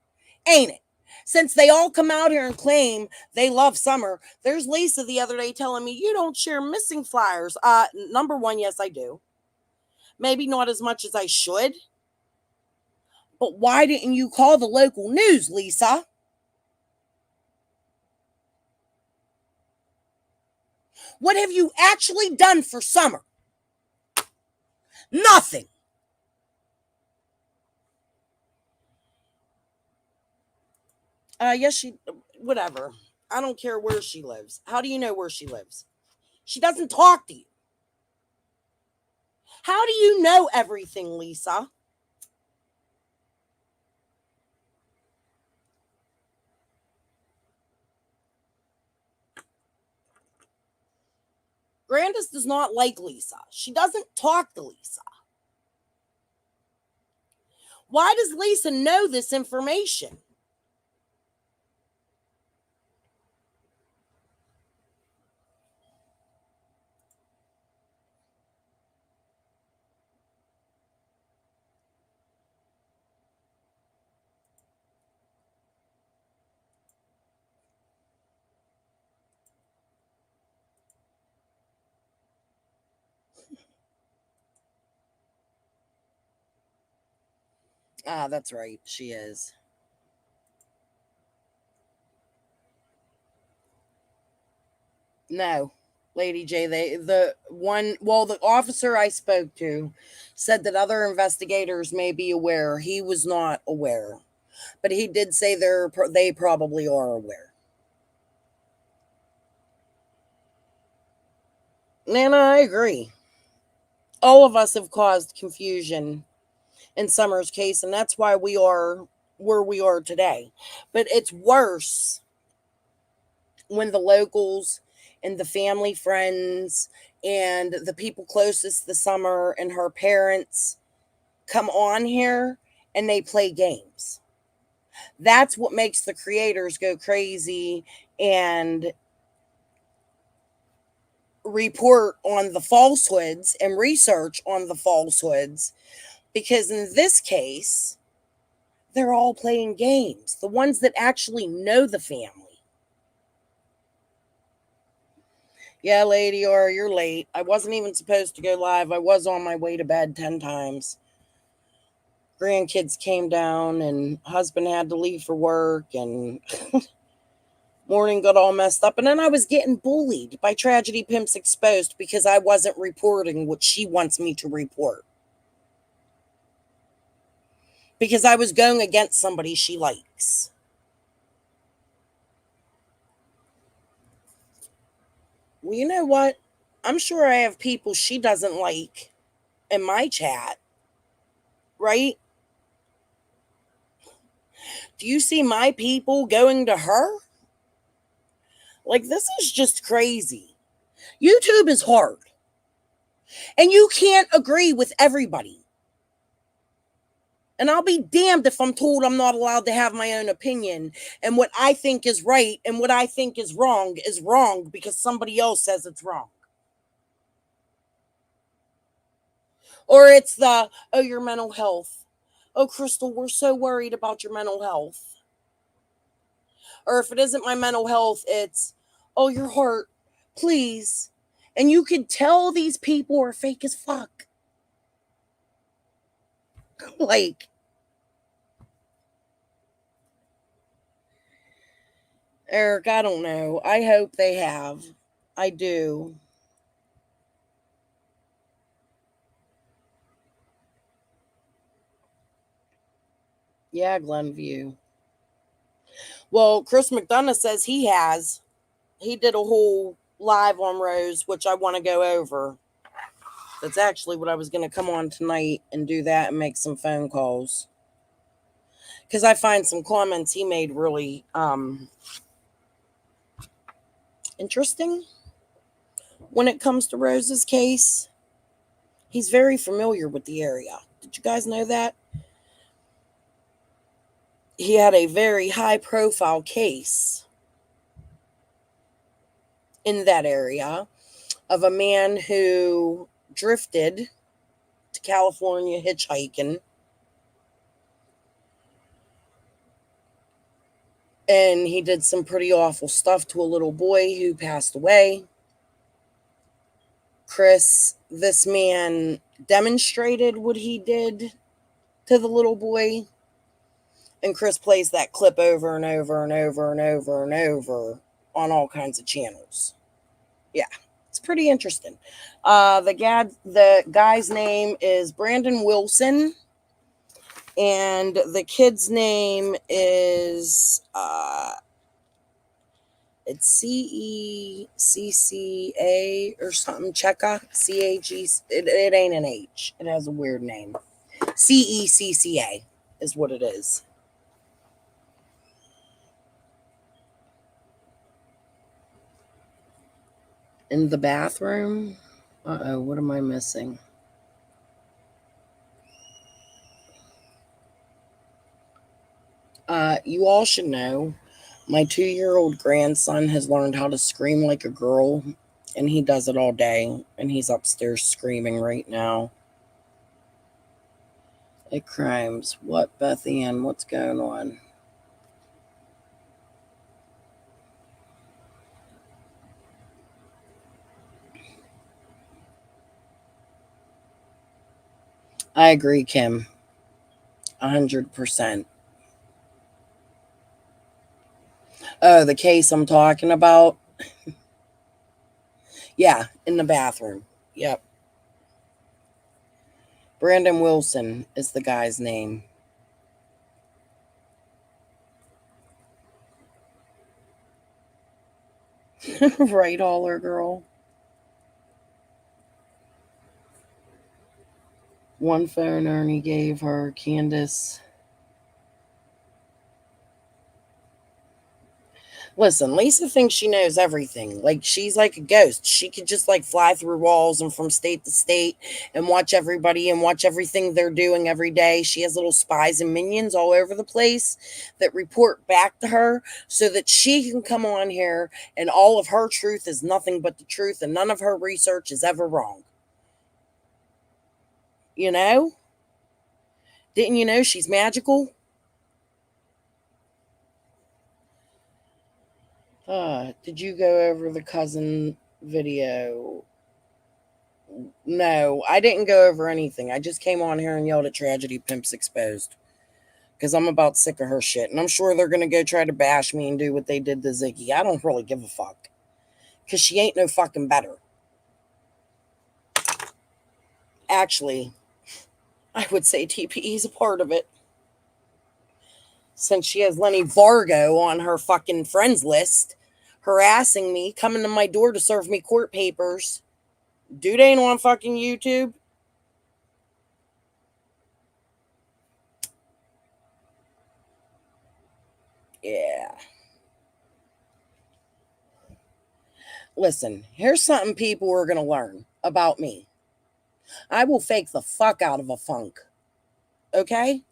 ain't it? Since they all come out here and claim they love Summer. There's Lisa the other day telling me, you don't share missing flyers. Number one, yes, I do. Maybe not as much as I should. But why didn't you call the local news, Lisa? What have you actually done for Summer? Nothing. Yes, whatever. I don't care where she lives. How do you know where she lives? She doesn't talk to you. How do you know everything, Lisa? Grandis does not like Lisa. She doesn't talk to Lisa. Why does Lisa know this information? Ah, that's right. She is. No, Lady J, the officer I spoke to said that other investigators may be aware. He was not aware, but he did say they probably are aware. And I agree. All of us have caused confusion in Summer's case, and that's why we are where we are today. But it's worse when the locals and the family friends and the people closest to Summer and her parents come on here and they play games. That's what makes the creators go crazy and report on the falsehoods and research on the falsehoods, because in this case, they're all playing games. The ones that actually know the family. Yeah, Lady R, you're late. I wasn't even supposed to go live. I was on my way to bed 10 times. Grandkids came down and husband had to leave for work and morning got all messed up. And then I was getting bullied by Tragedy Pimps Exposed because I wasn't reporting what she wants me to report. Because I was going against somebody she likes. Well, you know what? I'm sure I have people she doesn't like in my chat, right? Do you see my people going to her? Like, this is just crazy. YouTube is hard. And you can't agree with everybody. And I'll be damned if I'm told I'm not allowed to have my own opinion. And what I think is right and what I think is wrong because somebody else says it's wrong. Or it's oh, your mental health. Oh, Crystal, we're so worried about your mental health. Or if it isn't my mental health, it's, oh, your heart, please. And you could tell these people are fake as fuck. Like, Eric, I don't know. I hope they have. I do. Yeah, Glenview. Well, Chris McDonough says he has. He did a whole live on Rose, which I want to go over. That's actually what I was going to come on tonight and do that and make some phone calls. Because I find some comments he made really interesting when it comes to Rose's case. He's very familiar with the area. Did you guys know that? He had a very high profile case in that area of a man who drifted to California hitchhiking. And he did some pretty awful stuff to a little boy who passed away. Chris, this man demonstrated what he did to the little boy. And Chris plays that clip over and over and over and over and over on all kinds of channels. Yeah, it's pretty interesting. The guy's name is Brandon Wilson. And the kid's name is it's CECCA or something. Checka. CAG. It ain't an H. It has a weird name. CECCA is what it is. In the bathroom? Uh-oh, what am I missing? You all should know, my 2-year-old grandson has learned how to scream like a girl, and he does it all day, and he's upstairs screaming right now. It crimes. What, Beth Ann? What's going on? I agree, Kim. 100%. Oh, the case I'm talking about? Yeah, in the bathroom. Yep. Brandon Wilson is the guy's name. Right, Holler Girl? One phone Ernie gave her, Candace. Listen, Lisa thinks she knows everything. Like, she's like a ghost. She could just like fly through walls and from state to state and watch everybody and watch everything they're doing every day. She has little spies and minions all over the place that report back to her so that she can come on here and all of her truth is nothing but the truth and none of her research is ever wrong. You know? Didn't you know she's magical? Did you go over the cousin video? No, I didn't go over anything. I just came on here and yelled at Tragedy Pimps Exposed because I'm about sick of her shit. And I'm sure they're going to go try to bash me and do what they did to Ziggy. I don't really give a fuck because she ain't no fucking better. Actually, I would say TPE is a part of it. Since she has Lenny Vargo on her fucking friends list, harassing me, coming to my door to serve me court papers. Dude ain't on fucking YouTube. Yeah. Listen, here's something people are going to learn about me. I will fake the fuck out of a funk. Okay?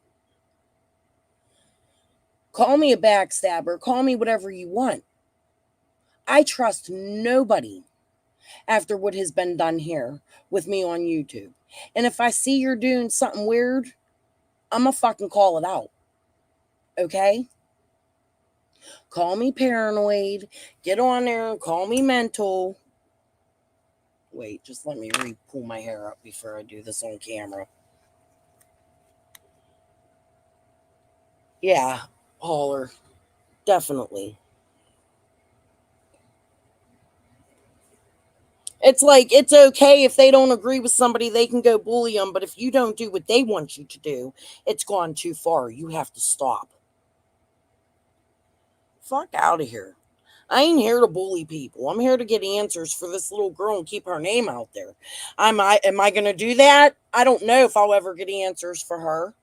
Call me a backstabber. Call me whatever you want. I trust nobody after what has been done here with me on YouTube. And if I see you're doing something weird, I'm going to fucking call it out. Okay? Call me paranoid. Get on there and call me mental. Wait, just let me pull my hair up before I do this on camera. Yeah, Holler. Definitely. It's like, it's okay if they don't agree with somebody, they can go bully them. But if you don't do what they want you to do, it's gone too far. You have to stop. Fuck out of here. I ain't here to bully people. I'm here to get answers for this little girl and keep her name out there. Am I going to do that? I don't know if I'll ever get answers for her.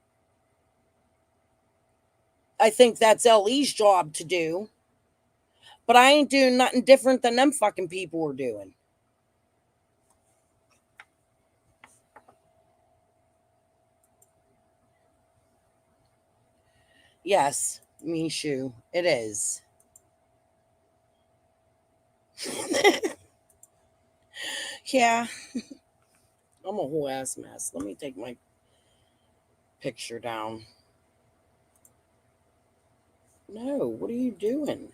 I think that's LE's job to do. But I ain't doing nothing different than them fucking people are doing. Yes, Mishu, it is. Yeah. I'm a whole ass mess. Let me take my picture down. No, what are you doing?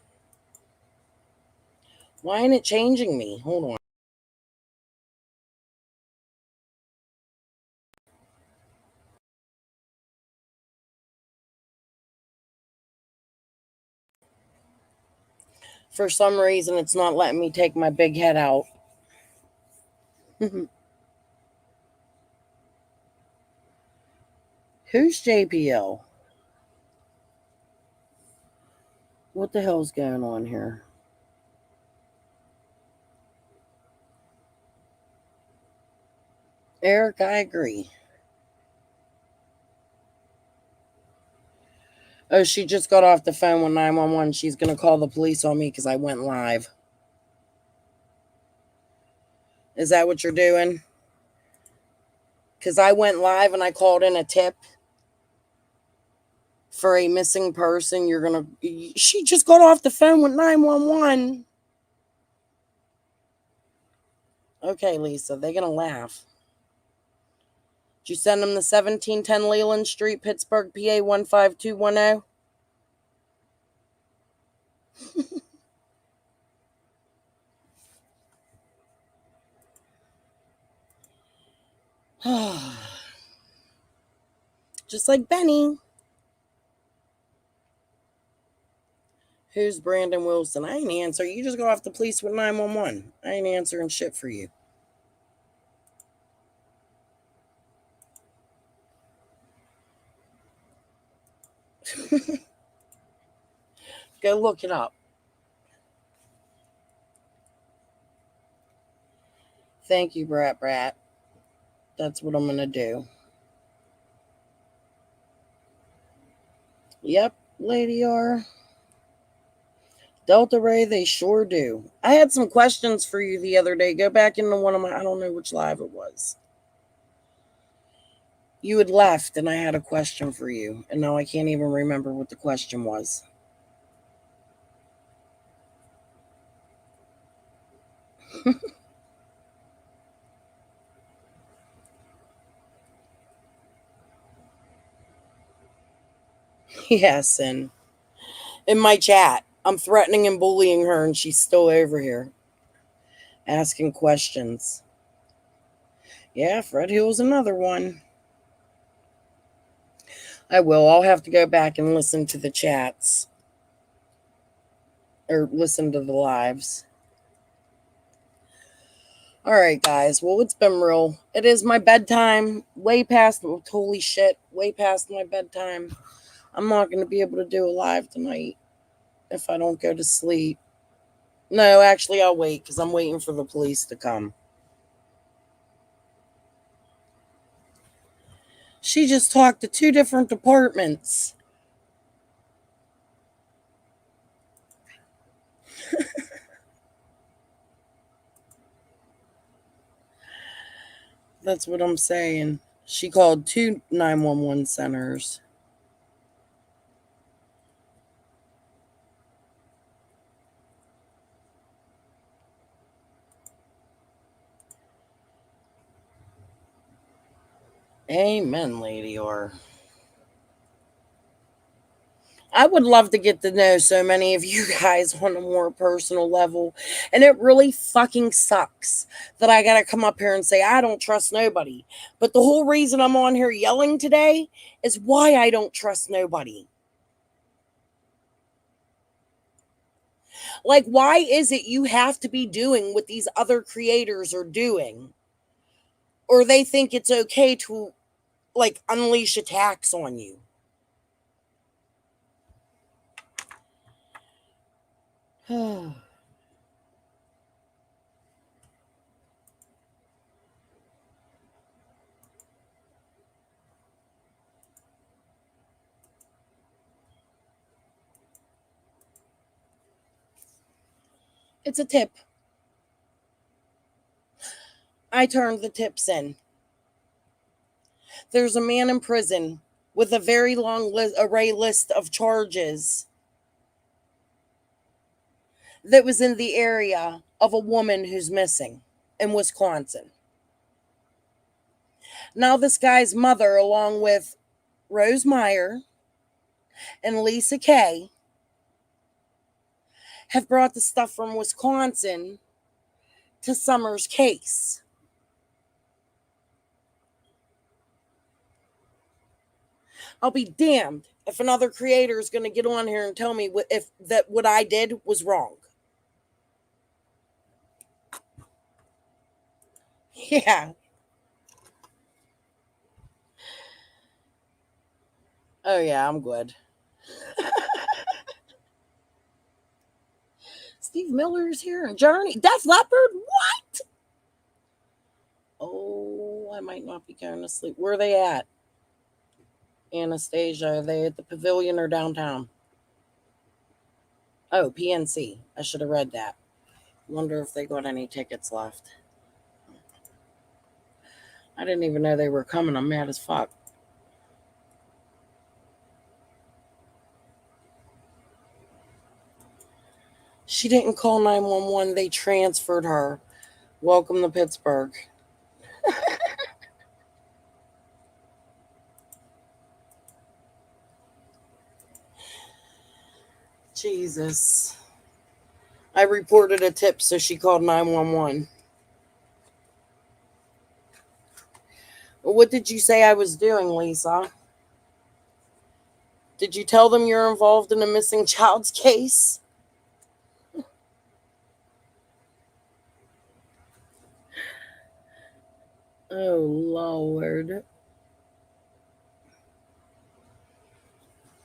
Why ain't it changing me? Hold on. For some reason, it's not letting me take my big head out. Who's JPL? What the hell's going on here? Eric, I agree. Oh, she just got off the phone with 911. She's going to call the police on me because I went live. Is that what you're doing? Because I went live and I called in a tip for a missing person. She just got off the phone with 911. Okay, Lisa, they're going to laugh. Did you send them the 1710 Leland Street, Pittsburgh, PA 15210? Just like Benny. Who's Brandon Wilson? I ain't answer. You just go off the police with 911. I ain't answering shit for you. Go look it up. Thank you, Brat. That's what I'm going to do. Yep, Lady R. Delta Ray, they sure do. I had some questions for you the other day. Go back into one of my, I don't know which live it was. You had left and I had a question for you. And now I can't even remember what the question was. Yes, and in my chat, I'm threatening and bullying her and she's still over here asking questions. Yeah, Fred Hill's another one. I will. I'll have to go back and listen to the chats. Or listen to the lives. All right, guys. Well, it's been real. It is my bedtime. Way past, holy shit, way past my bedtime. I'm not going to be able to do a live tonight if I don't go to sleep. No, actually, I'll wait because I'm waiting for the police to come. She just talked to 2 different departments. That's what I'm saying. She called 2 911 centers. Amen, Lady R. I would love to get to know so many of you guys on a more personal level. And it really fucking sucks that I got to come up here and say, I don't trust nobody. But the whole reason I'm on here yelling today is why I don't trust nobody. Like, why is it you have to be doing what these other creators are doing? Or they think it's okay to, like, unleash attacks on you? It's a tip. I turned the tips in. There's a man in prison with a very long array list of charges that was in the area of a woman who's missing in Wisconsin. Now, this guy's mother, along with Rose Meyer and Lisa Kay, have brought the stuff from Wisconsin to Summer's case. I'll be damned if another creator is going to get on here and tell me what I did was wrong. Yeah. Oh, yeah, I'm good. Steve Miller's here and Journey. Def Leppard? What? Oh, I might not be going to sleep. Where are they at? Anastasia, are they at the pavilion or downtown? Oh, PNC. I should have read that. Wonder if they got any tickets left. I didn't even know they were coming. I'm mad as fuck. She didn't call 911. They transferred her. Welcome to Pittsburgh. Jesus. I reported a tip, so she called 911. What did you say I was doing, Lisa? Did you tell them you're involved in a missing child's case? Oh, Lord.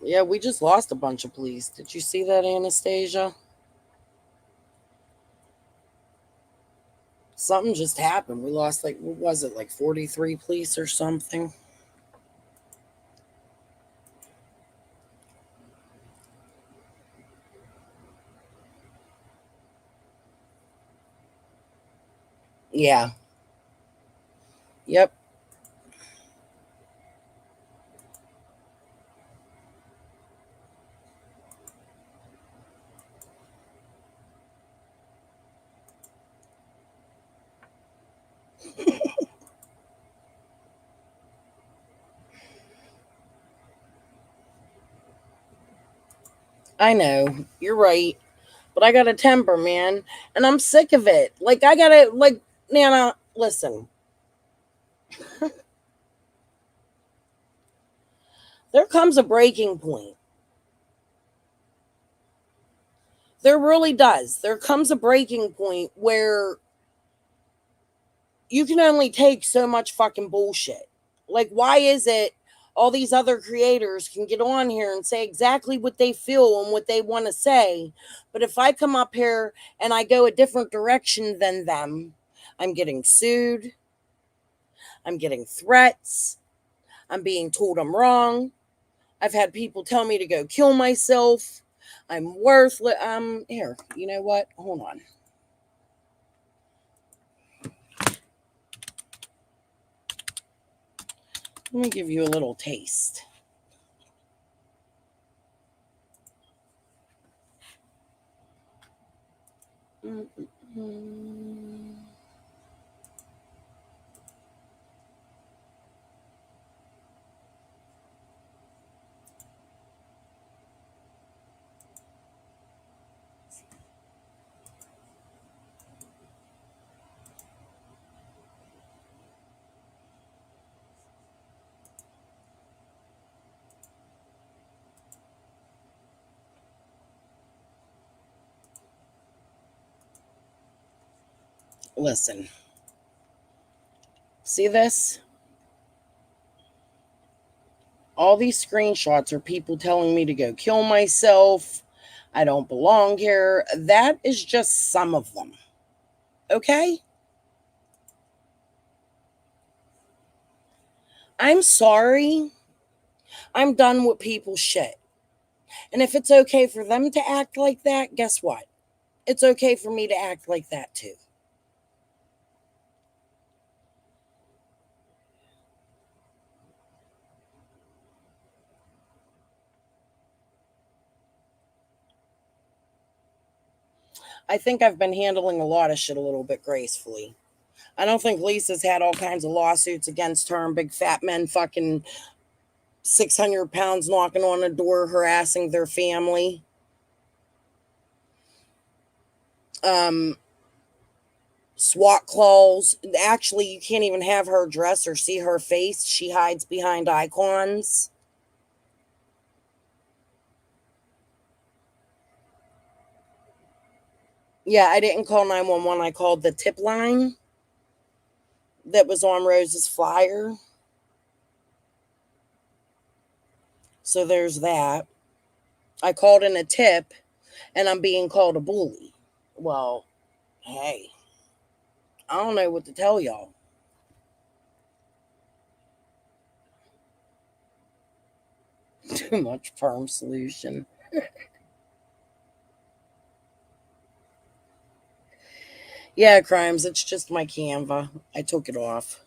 Yeah, we just lost a bunch of police. Did you see that, Anastasia? Something just happened. We lost, like, what was it, like 43 police or something? Yeah. Yep. I know. You're right. But I got a temper, man. And I'm sick of it. Like, I gotta, like, Nana, listen. There comes a breaking point. There really does. There comes a breaking point where you can only take so much fucking bullshit. Like, why is it all these other creators can get on here and say exactly what they feel and what they want to say? But if I come up here and I go a different direction than them, I'm getting sued. I'm getting threats. I'm being told I'm wrong. I've had people tell me to go kill myself. I'm worthless. Here. You know what? Hold on. Let me give you a little taste. Listen. See this? All these screenshots are people telling me to go kill myself. I don't belong here. That is just some of them. Okay? I'm sorry. I'm done with people's shit. And if it's okay for them to act like that, guess what? It's okay for me to act like that too. I think I've been handling a lot of shit a little bit gracefully. I don't think Lisa's had all kinds of lawsuits against her and big fat men fucking 600 pounds knocking on a door harassing their family. SWAT claws. Actually, you can't even have her dress or see her face. She hides behind icons. Yeah, I didn't call 911. I called the tip line that was on Rose's flyer. So there's that. I called in a tip and I'm being called a bully. Well, hey, I don't know what to tell y'all. Too much perm solution. Yeah, Crimes, it's just my Canva. I took it off.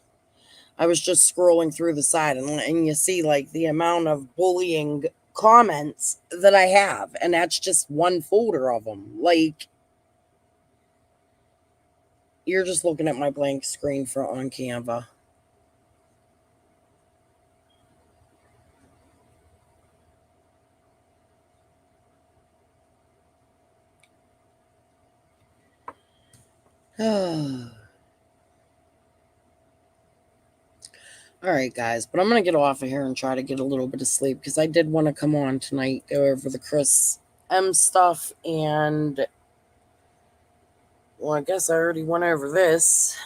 I was just scrolling through the site and you see like the amount of bullying comments that I have, and that's just one folder of them. Like, you're just looking at my blank screen on Canva. All right, guys, but I'm going to get off of here and try to get a little bit of sleep because I did want to come on tonight, go over the Chris M stuff, and, well, I guess I already went over this.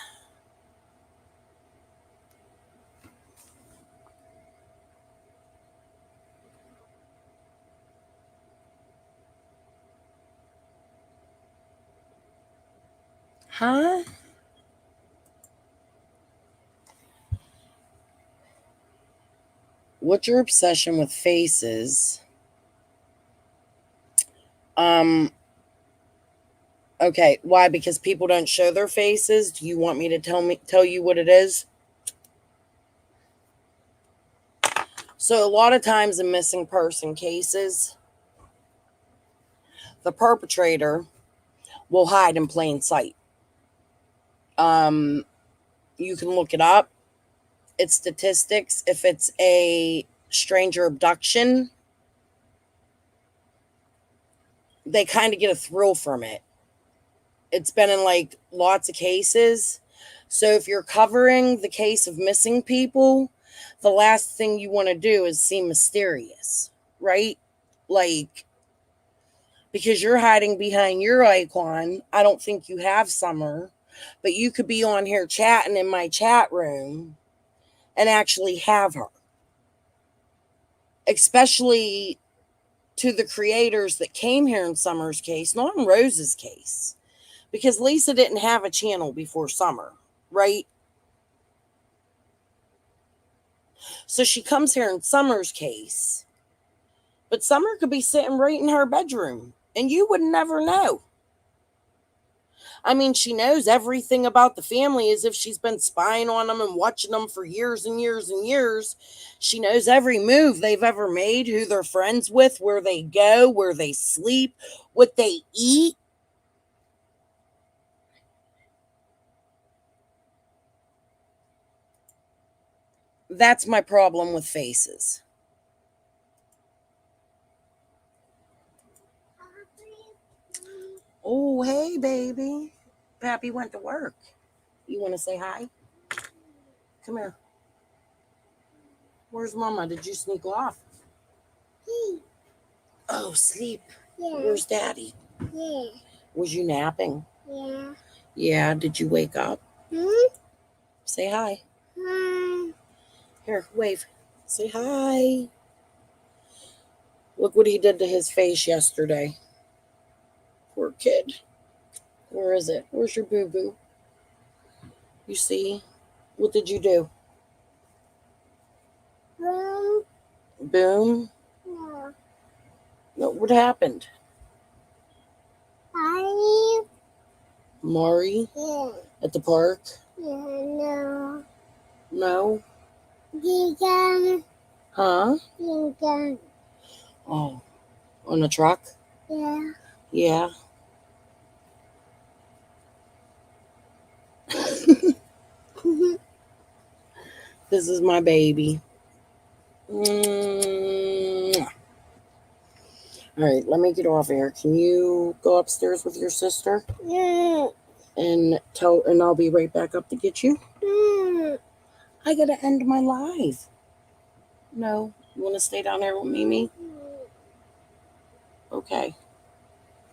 Huh? What's your obsession with faces? Okay, why? Because people don't show their faces? Do you want me to tell you what it is? So a lot of times in missing person cases, the perpetrator will hide in plain sight. You can look it up. It's statistics. If it's a stranger abduction, they kind of get a thrill from it. It's been in like lots of cases. So if you're covering the case of missing people, the last thing you want to do is seem mysterious, right? Like, because you're hiding behind your icon. I don't think you have Summer, but you could be on here chatting in my chat room and actually have her. Especially to the creators that came here in Summer's case, not in Rose's case. Because Lisa didn't have a channel before Summer, right? So she comes here in Summer's case. But Summer could be sitting right in her bedroom, and you would never know. I mean, she knows everything about the family as if she's been spying on them and watching them for years and years and years. She knows every move they've ever made, who they're friends with, where they go, where they sleep, what they eat. That's my problem with faces. Oh, hey, baby. Pappy went to work. You want to say hi? Come here. Where's Mama? Did you sneak off? Oh, sleep. Yeah. Where's Daddy? Yeah. Was you napping? Yeah. Yeah. Did you wake up? Say hi. Hi. Here, wave. Say hi. Look what he did to his face yesterday. Poor kid. Where is it? Where's your boo-boo? You see? What did you do? Boom. Boom? Yeah. No, what happened? Maury? Yeah. At the park? Yeah, no. No? Vegan. Huh? Vegan. Oh. On the truck? Yeah. Yeah. This is my baby. All right, let me get off here. Can you go upstairs with your sister? Yeah. And I'll be right back up to get you. I gotta end my live. No, you want to stay down there with Mimi? Okay.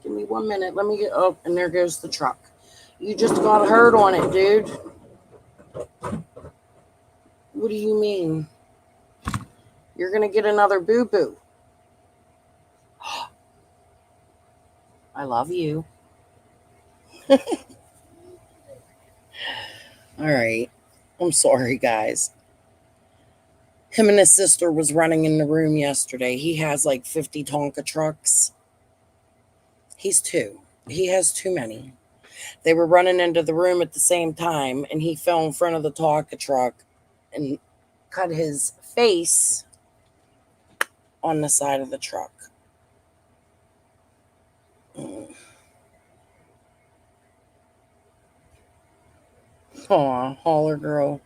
Give me 1 minute. Let me get up, and there goes the truck. You just got hurt on it, dude. What do you mean? You're gonna get another boo-boo. I love you. All right. I'm sorry, guys. Him and his sister was running in the room yesterday. He has like 50 Tonka trucks. He's 2. He has too many. They were running into the room at the same time, and he fell in front of the Tonka truck and cut his face on the side of the truck. Aw, holler girl.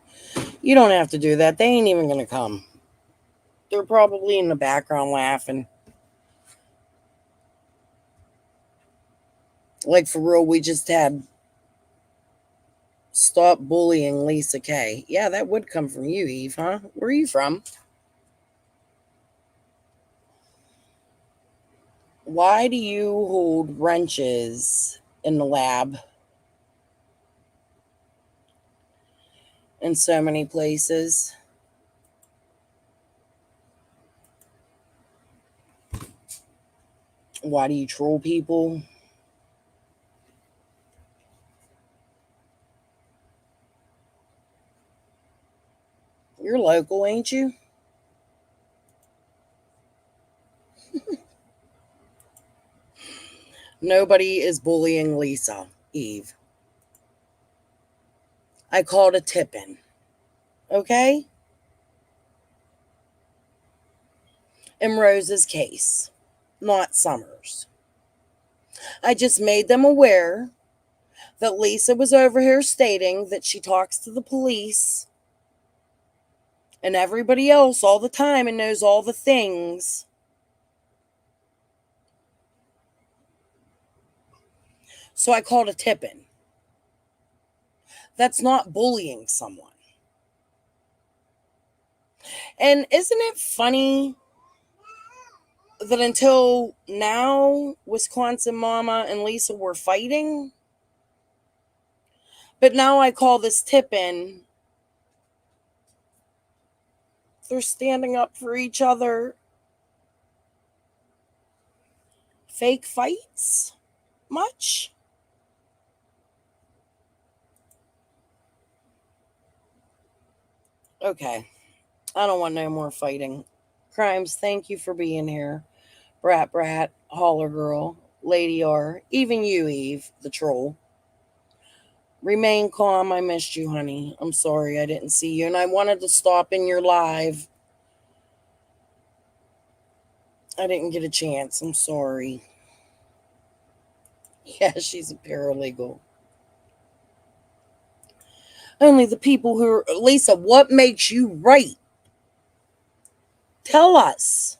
You don't have to do that. They ain't even going to come. They're probably in the background laughing. Like, for real, we just had "Stop Bullying Lisa K." Yeah, that would come from you, Eve, huh? Where are you from? Why do you hold wrenches in the lab in so many places? Why do you troll people? You're local, ain't you? Nobody is bullying Lisa, Eve. I called a tip-in. Okay? In Rose's case, not Summers. I just made them aware that Lisa was over here stating that she talks to the police and everybody else all the time and knows all the things. So I called a tip-in. That's not bullying someone. And isn't it funny that until now, Wisconsin Mama and Lisa were fighting? But now I call this tip-in. They're standing up for each other. Fake fights? Much? Okay. I don't want no more fighting. Crimes, thank you for being here. Brat, Holler Girl, Lady R, even you, Eve, the troll. Remain calm. I missed you, honey. I'm sorry I didn't see you. And I wanted to stop in your live. I didn't get a chance. I'm sorry. Yeah, she's a paralegal. Only the people who are... Lisa, what makes you right? Tell us.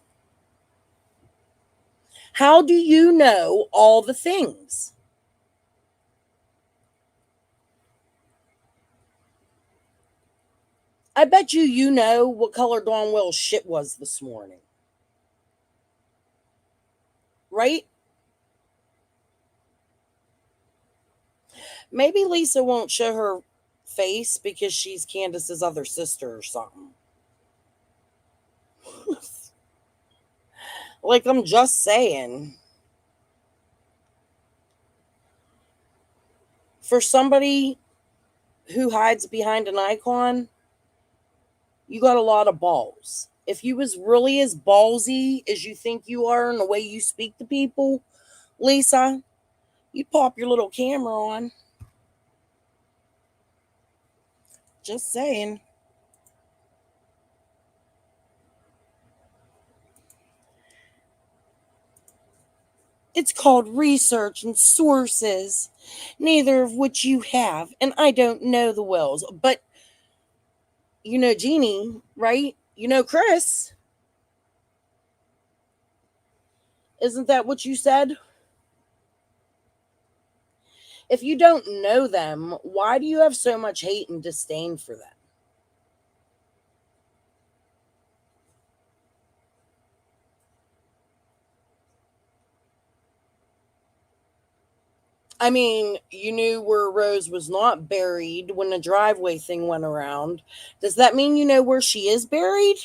How do you know all the things? I bet you know what color Dawn Will's shit was this morning. Right? Maybe Lisa won't show her face because she's Candace's other sister or something. Like, I'm just saying. For somebody who hides behind an icon, you got a lot of balls. If you was really as ballsy as you think you are in the way you speak to people, Lisa, you'd pop your little camera on. Just saying. It's called research and sources, neither of which you have, and I don't know the Wells. But you know Jeannie, right? You know Chris. Isn't that what you said? If you don't know them, why do you have so much hate and disdain for them? I mean, you knew where Rose was not buried when the driveway thing went around. Does that mean you know where she is buried?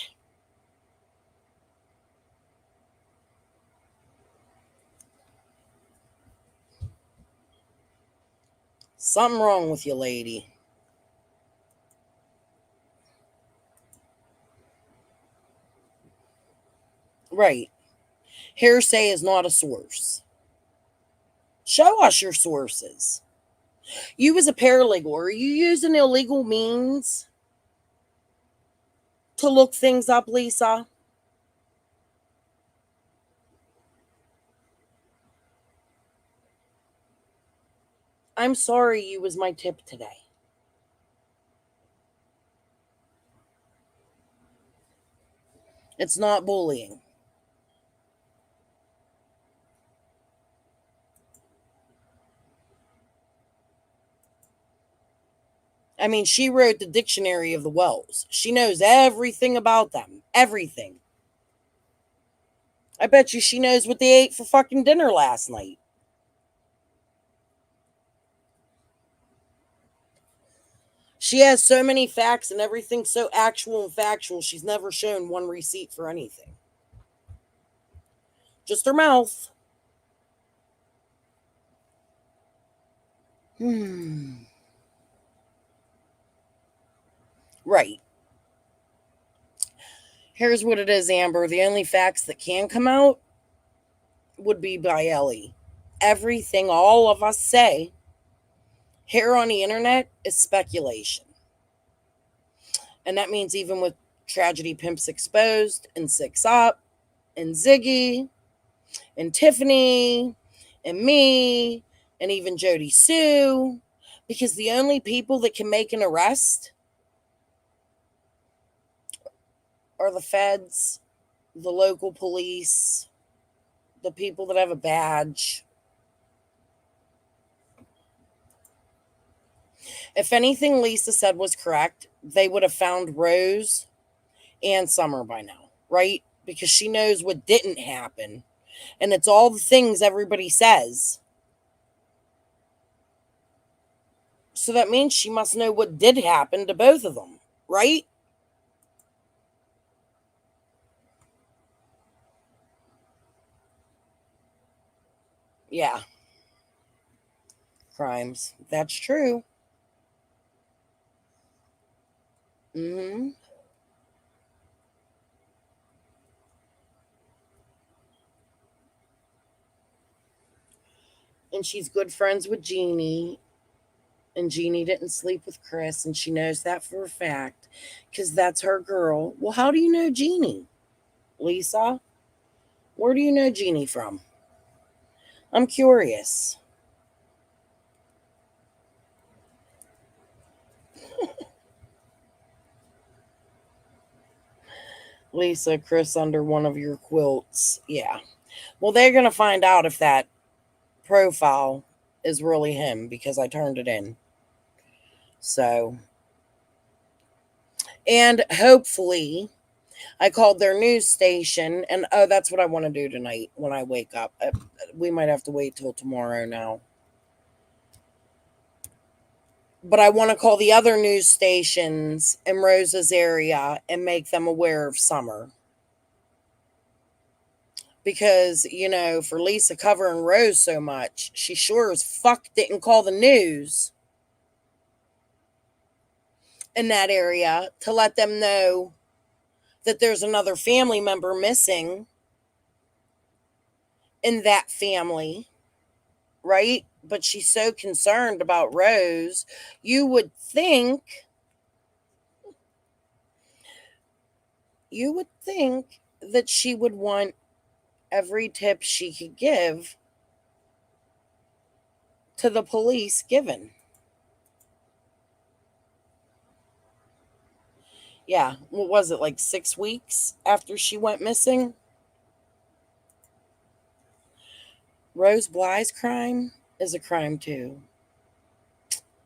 Something wrong with you, lady. Right. Hearsay is not a source. Show us your sources. You as a paralegal, are you using illegal means? to look things up, Lisa? I'm sorry you was my tip today. It's not bullying. I mean, she wrote the dictionary of the Wells. She knows everything about them. Everything. I bet you she knows what they ate for fucking dinner last night. She has so many facts and everything so actual and factual, she's never shown one receipt for anything. Just her mouth. Right. Here's what it is, Amber. The only facts that can come out would be by Ellie. Everything all of us say here on the internet is speculation. And that means even with Tragedy Pimps Exposed and Six Up and Ziggy and Tiffany and me and even Jody Sue, because the only people that can make an arrest are the feds, the local police, the people that have a badge. If anything Lisa said was correct, they would have found Rose and Summer by now, right? Because she knows what didn't happen. And it's all the things everybody says. So that means she must know what did happen to both of them, right? Yeah. Crimes. That's true. Mm-hmm. And she's good friends with Jeannie. And Jeannie didn't sleep with Chris, and she knows that for a fact because that's her girl. Well, how do you know Jeannie, Lisa? Where do you know Jeannie from? I'm curious. Lisa, Chris under one of your quilts. Yeah. Well, they're going to find out if that profile is really him because I turned it in. So, and hopefully, I called their news station, and oh, that's what I want to do tonight when I wake up. We might have to wait till tomorrow now. But I want to call the other news stations in Rose's area and make them aware of Summer. Because, you know, for Lisa covering Rose so much, she sure as fuck didn't call the news in that area to let them know that there's another family member missing in that family, right? But she's so concerned about Rose, you would think that she would want every tip she could give to the police given. Yeah, what was it, like 6 weeks after she went missing? Rose Bly's crime is a crime too.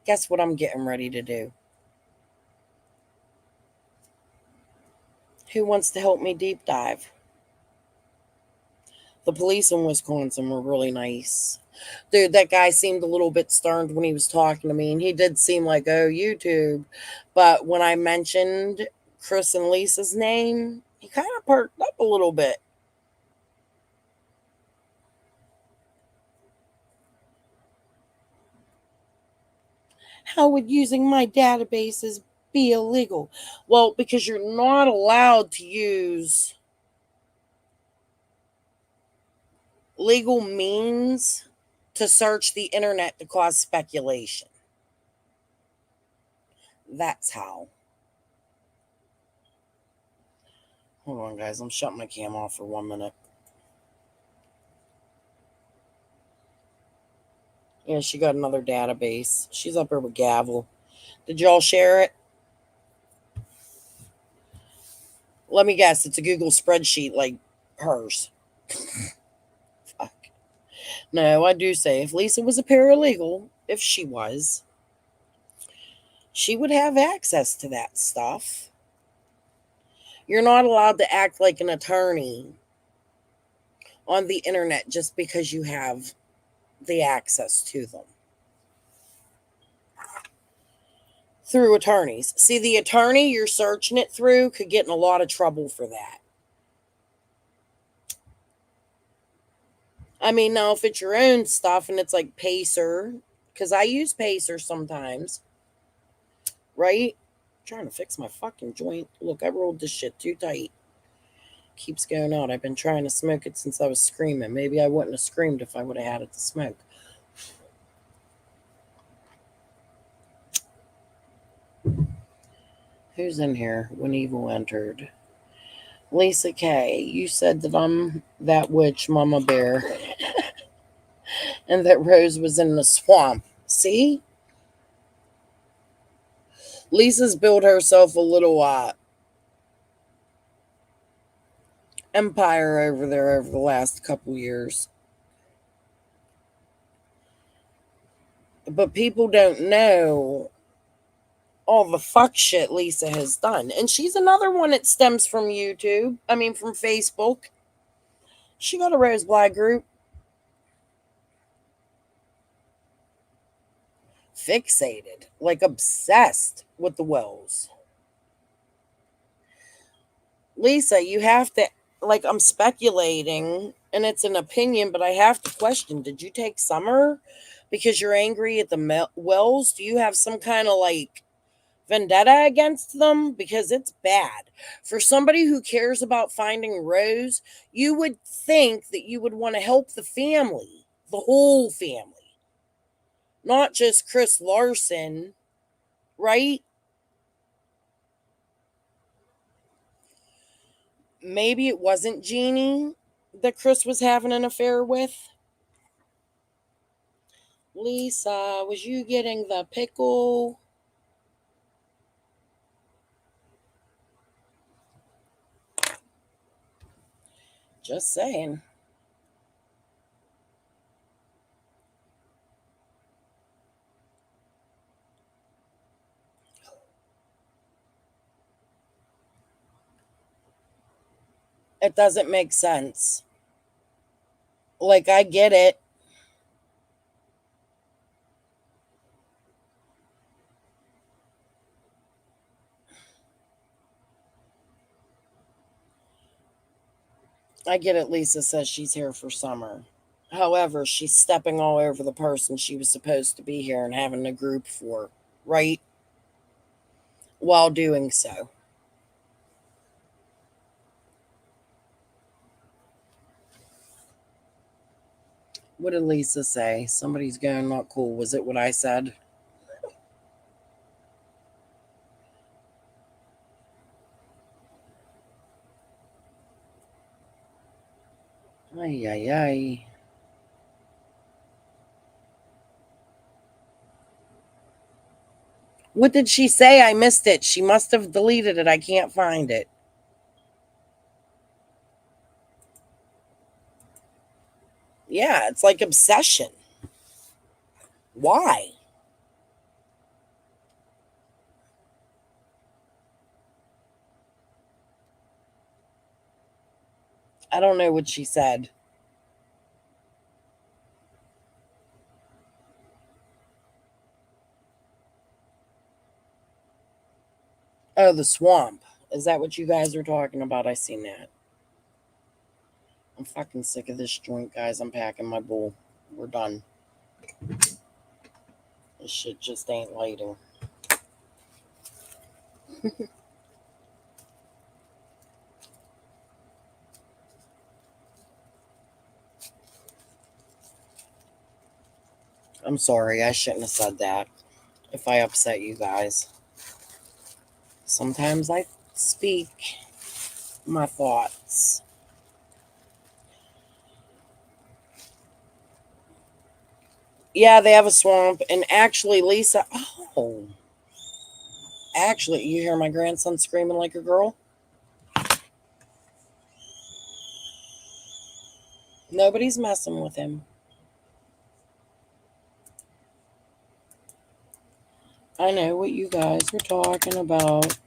Guess what I'm getting ready to do? Who wants to help me deep dive? The police in Wisconsin were really nice. Dude, that guy seemed a little bit stern when he was talking to me, and he did seem like, oh, YouTube. But when I mentioned Chris and Lisa's name, he kind of perked up a little bit. How would using my databases be illegal? Well, because you're not allowed to use legal means to search the internet to cause speculation. That's how. Hold on, guys. I'm shutting my cam off for 1 minute. Yeah, she got another database. She's up here with Gavel. Did y'all share it? Let me guess. It's a Google spreadsheet like hers. Fuck. No, I do say if Lisa was a paralegal, if she was, she would have access to that stuff. You're not allowed to act like an attorney on the internet just because you have the access to them through attorneys. See, the attorney you're searching it through could get in a lot of trouble for that. I mean, now if it's your own stuff and it's like Pacer, because I use Pacer sometimes, right? I'm trying to fix my fucking joint. Look, I rolled this shit too tight. Keeps going out. I've been trying to smoke it since I was screaming. Maybe I wouldn't have screamed if I would have had it to smoke. Who's in here when evil entered? Lisa K, you said that I'm that witch, Mama Bear, and that Rose was in the swamp. See? Lisa's built herself a little empire over there over the last couple years. But people don't know all the fuck shit Lisa has done. And she's another one that stems from YouTube. I mean, from Facebook. She got a Rose Bly group. Fixated, like obsessed with the Wells. Lisa, you have to, like, I'm speculating, and it's an opinion, but I have to question, did you take Summer because you're angry at the Wells? Do you have some kind of, like, vendetta against them? Because it's bad. For somebody who cares about finding Rose, you would think that you would want to help the family, the whole family. Not just Chris Larson, right? Maybe it wasn't Jeannie that Chris was having an affair with. Lisa, was you getting the pickle? Just saying. It doesn't make sense. Like, I get it. I get it. Lisa says she's here for Summer. However, she's stepping all over the person she was supposed to be here and having a group for, right? While doing so. What did Lisa say? Somebody's going not cool. Was it what I said? Ay, ay, ay. What did she say? I missed it. She must have deleted it. I can't find it. Yeah, it's like obsession. Why? I don't know what she said. Oh, the swamp. Is that what you guys are talking about? I seen that. I'm fucking sick of this joint, guys. I'm packing my bowl. We're done. This shit just ain't lighting. I'm sorry. I shouldn't have said that. If I upset you guys. Sometimes I speak my thoughts. Yeah, they have a swamp. And actually, Lisa, actually, you hear my grandson screaming like a girl? Nobody's messing with him. I know what you guys are talking about.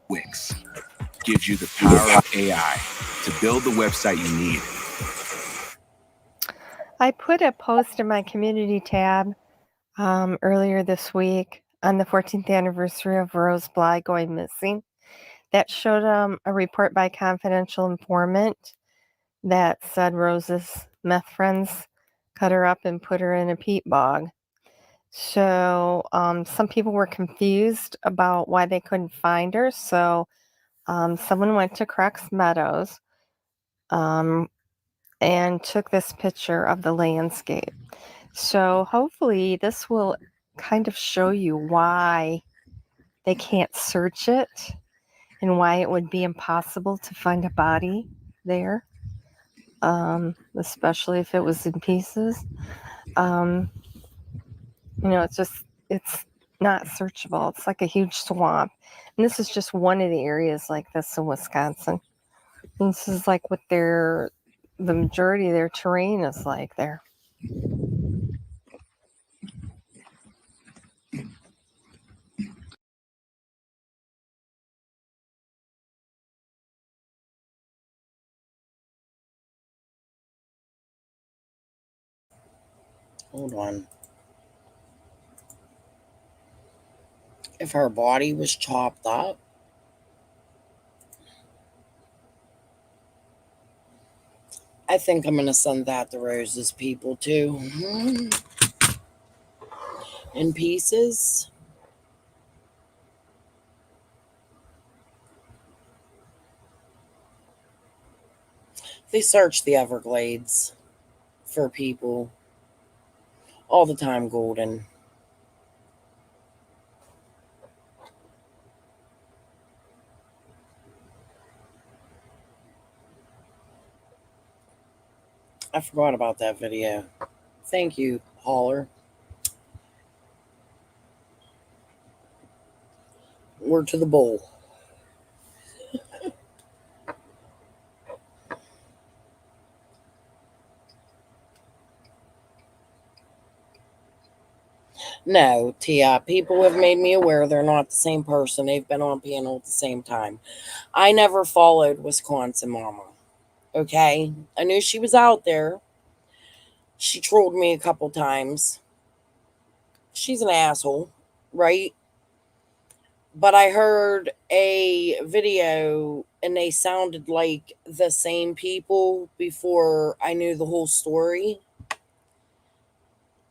Wix gives you the power of AI to build the website you need. I put a post in my community tab earlier this week on the 14th anniversary of Rose Bly going missing that showed a report by Confidential Informant that said Rose's meth friends cut her up and put her in a peat bog. So some people were confused about why they couldn't find her. So someone went to Crux Meadows and took this picture of the landscape. So hopefully this will kind of show you why they can't search it and why it would be impossible to find a body there, especially if it was in pieces. It's not searchable. It's like a huge swamp. And this is just one of the areas like this in Wisconsin. And this is like what the majority of their terrain is like there. Hold on. If her body was chopped up, I think I'm going to send that to Rose's people too. In pieces. They search the Everglades for people all the time, Golden. I forgot about that video. Thank you, Holler. We're to the bowl. No, Tia, people have made me aware they're not the same person. They've been on panel at the same time. I never followed Wisconsin Mama. Okay? I knew she was out there. She trolled me a couple times. She's an asshole, right? But I heard a video and they sounded like the same people before I knew the whole story.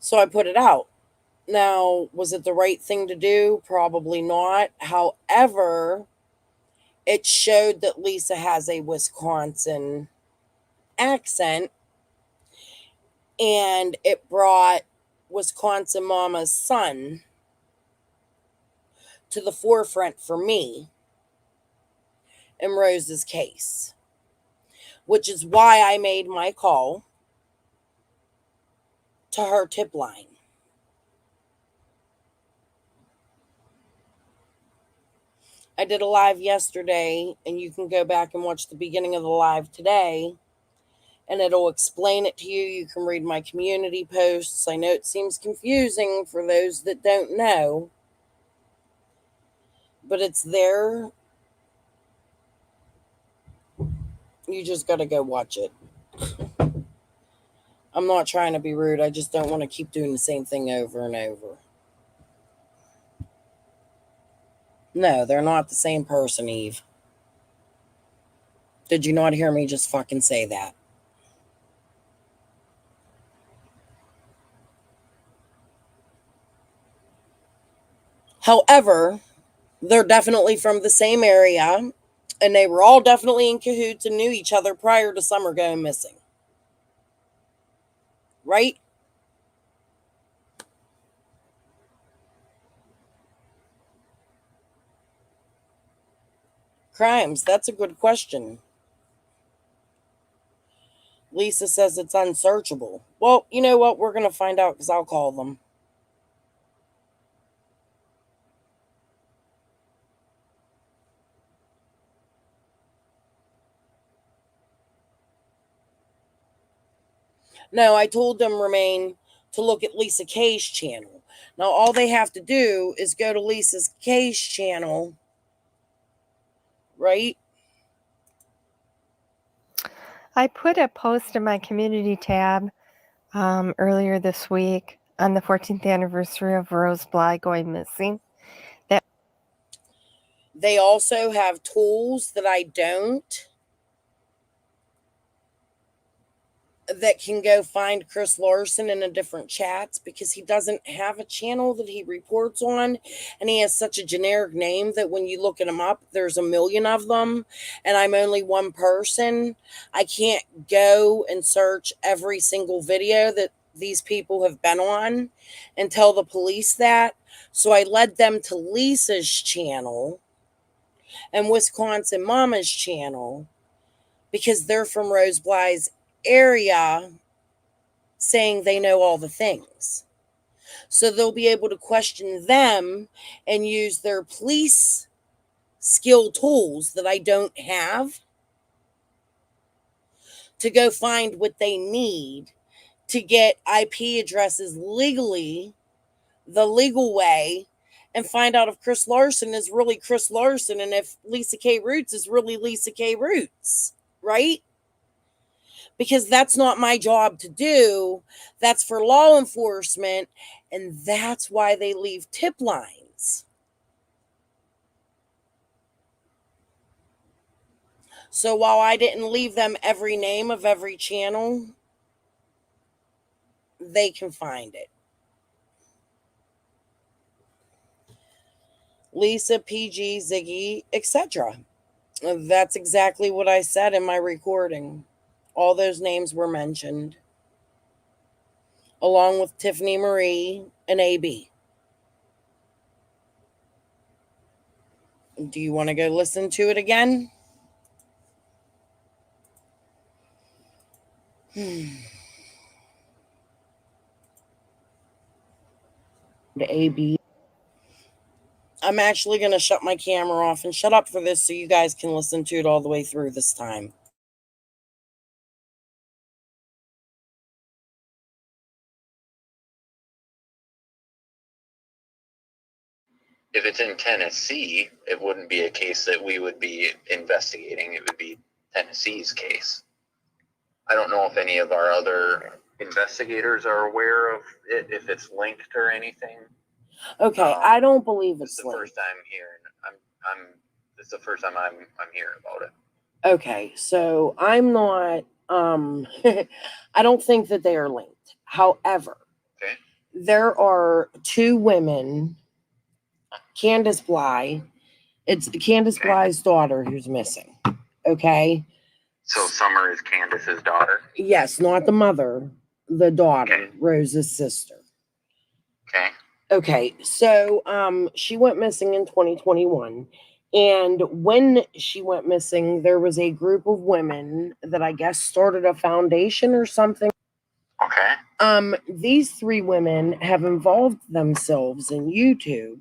So I put it out. Now, was it the right thing to do? Probably not. However, it showed that Lisa has a Wisconsin accent and it brought Wisconsin Mama's son to the forefront for me in Rose's case, which is why I made my call to her tip line. I did a live yesterday, and you can go back and watch the beginning of the live today, and it'll explain it to you. You can read my community posts. I know it seems confusing for those that don't know, but it's there. You just got to go watch it. I'm not trying to be rude. I just don't want to keep doing the same thing over and over. No, they're not the same person, Eve. Did you not hear me just fucking say that? However, they're definitely from the same area, and they were all definitely in cahoots and knew each other prior to Summer going missing. Right? Crimes, that's a good question. Lisa says it's unsearchable. Well, you know what? We're going to find out because I'll call them. No, I told them, Remain, to look at Lisa K's channel. Now, all they have to do is go to Lisa K's channel, right? I put a post in my community tab earlier this week on the 14th anniversary of Rose Bly going missing. They also have tools that I don't, that can go find Chris Larson in a different chats, because he doesn't have a channel that he reports on, and he has such a generic name that when you look at him up, there's a million of them, and I'm only one person. I can't go and search every single video that these people have been on and tell the police that. So I led them to Lisa's channel and Wisconsin Mama's channel, because they're from Rose Bly's area, saying they know all the things. So they'll be able to question them and use their police skill tools that I don't have to go find what they need to get IP addresses legally, the legal way, and find out if Chris Larson is really Chris Larson and if Lisa K. Roots is really Lisa K. Roots, right? Because that's not my job to do. That's for law enforcement, and that's why they leave tip lines. So while I didn't leave them every name of every channel, they can find it. Lisa, PG, Ziggy, etc. That's exactly what I said in my recording. All those names were mentioned, along with Tiffany Marie and AB. Do you want to go listen to it again? The AB. I'm actually going to shut my camera off and shut up for this so you guys can listen to it all the way through this time. If it's in Tennessee, it wouldn't be a case that we would be investigating. It would be Tennessee's case. I don't know if any of our other investigators are aware of it, if it's linked or anything. Okay, I don't believe It's it's the linked. first time hearing. It's the first time I'm hearing about it. Okay, so I'm not. I don't think that they are linked. However, Okay. there are two women. Candace Bly. It's Candace Bly's daughter who's missing. Okay. So Summer is Candace's daughter? Yes, not the mother, the daughter, Rose's sister. Okay. Okay, so she went missing in 2021. And when she went missing, there was a group of women that I guess started a foundation or something. Okay. These three women have involved themselves in YouTube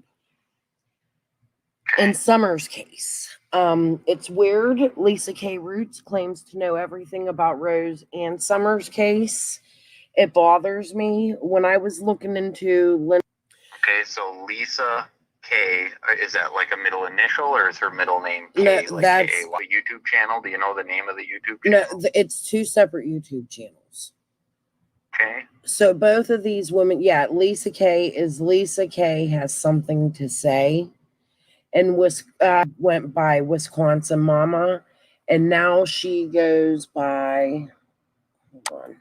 in Summer's case. It's weird. Lisa K. Roots claims to know everything about Rose and Summer's case. It bothers me. When I was looking into Okay, so Lisa K, is that like a middle initial, or is her middle name K? No, like that's K-A-Y? The YouTube channel. Do you know the name of the YouTube channel? No, it's two separate YouTube channels. Okay. So both of these women, yeah, Lisa K has something to say, and went by Wisconsin Mama, and now she goes by. Hold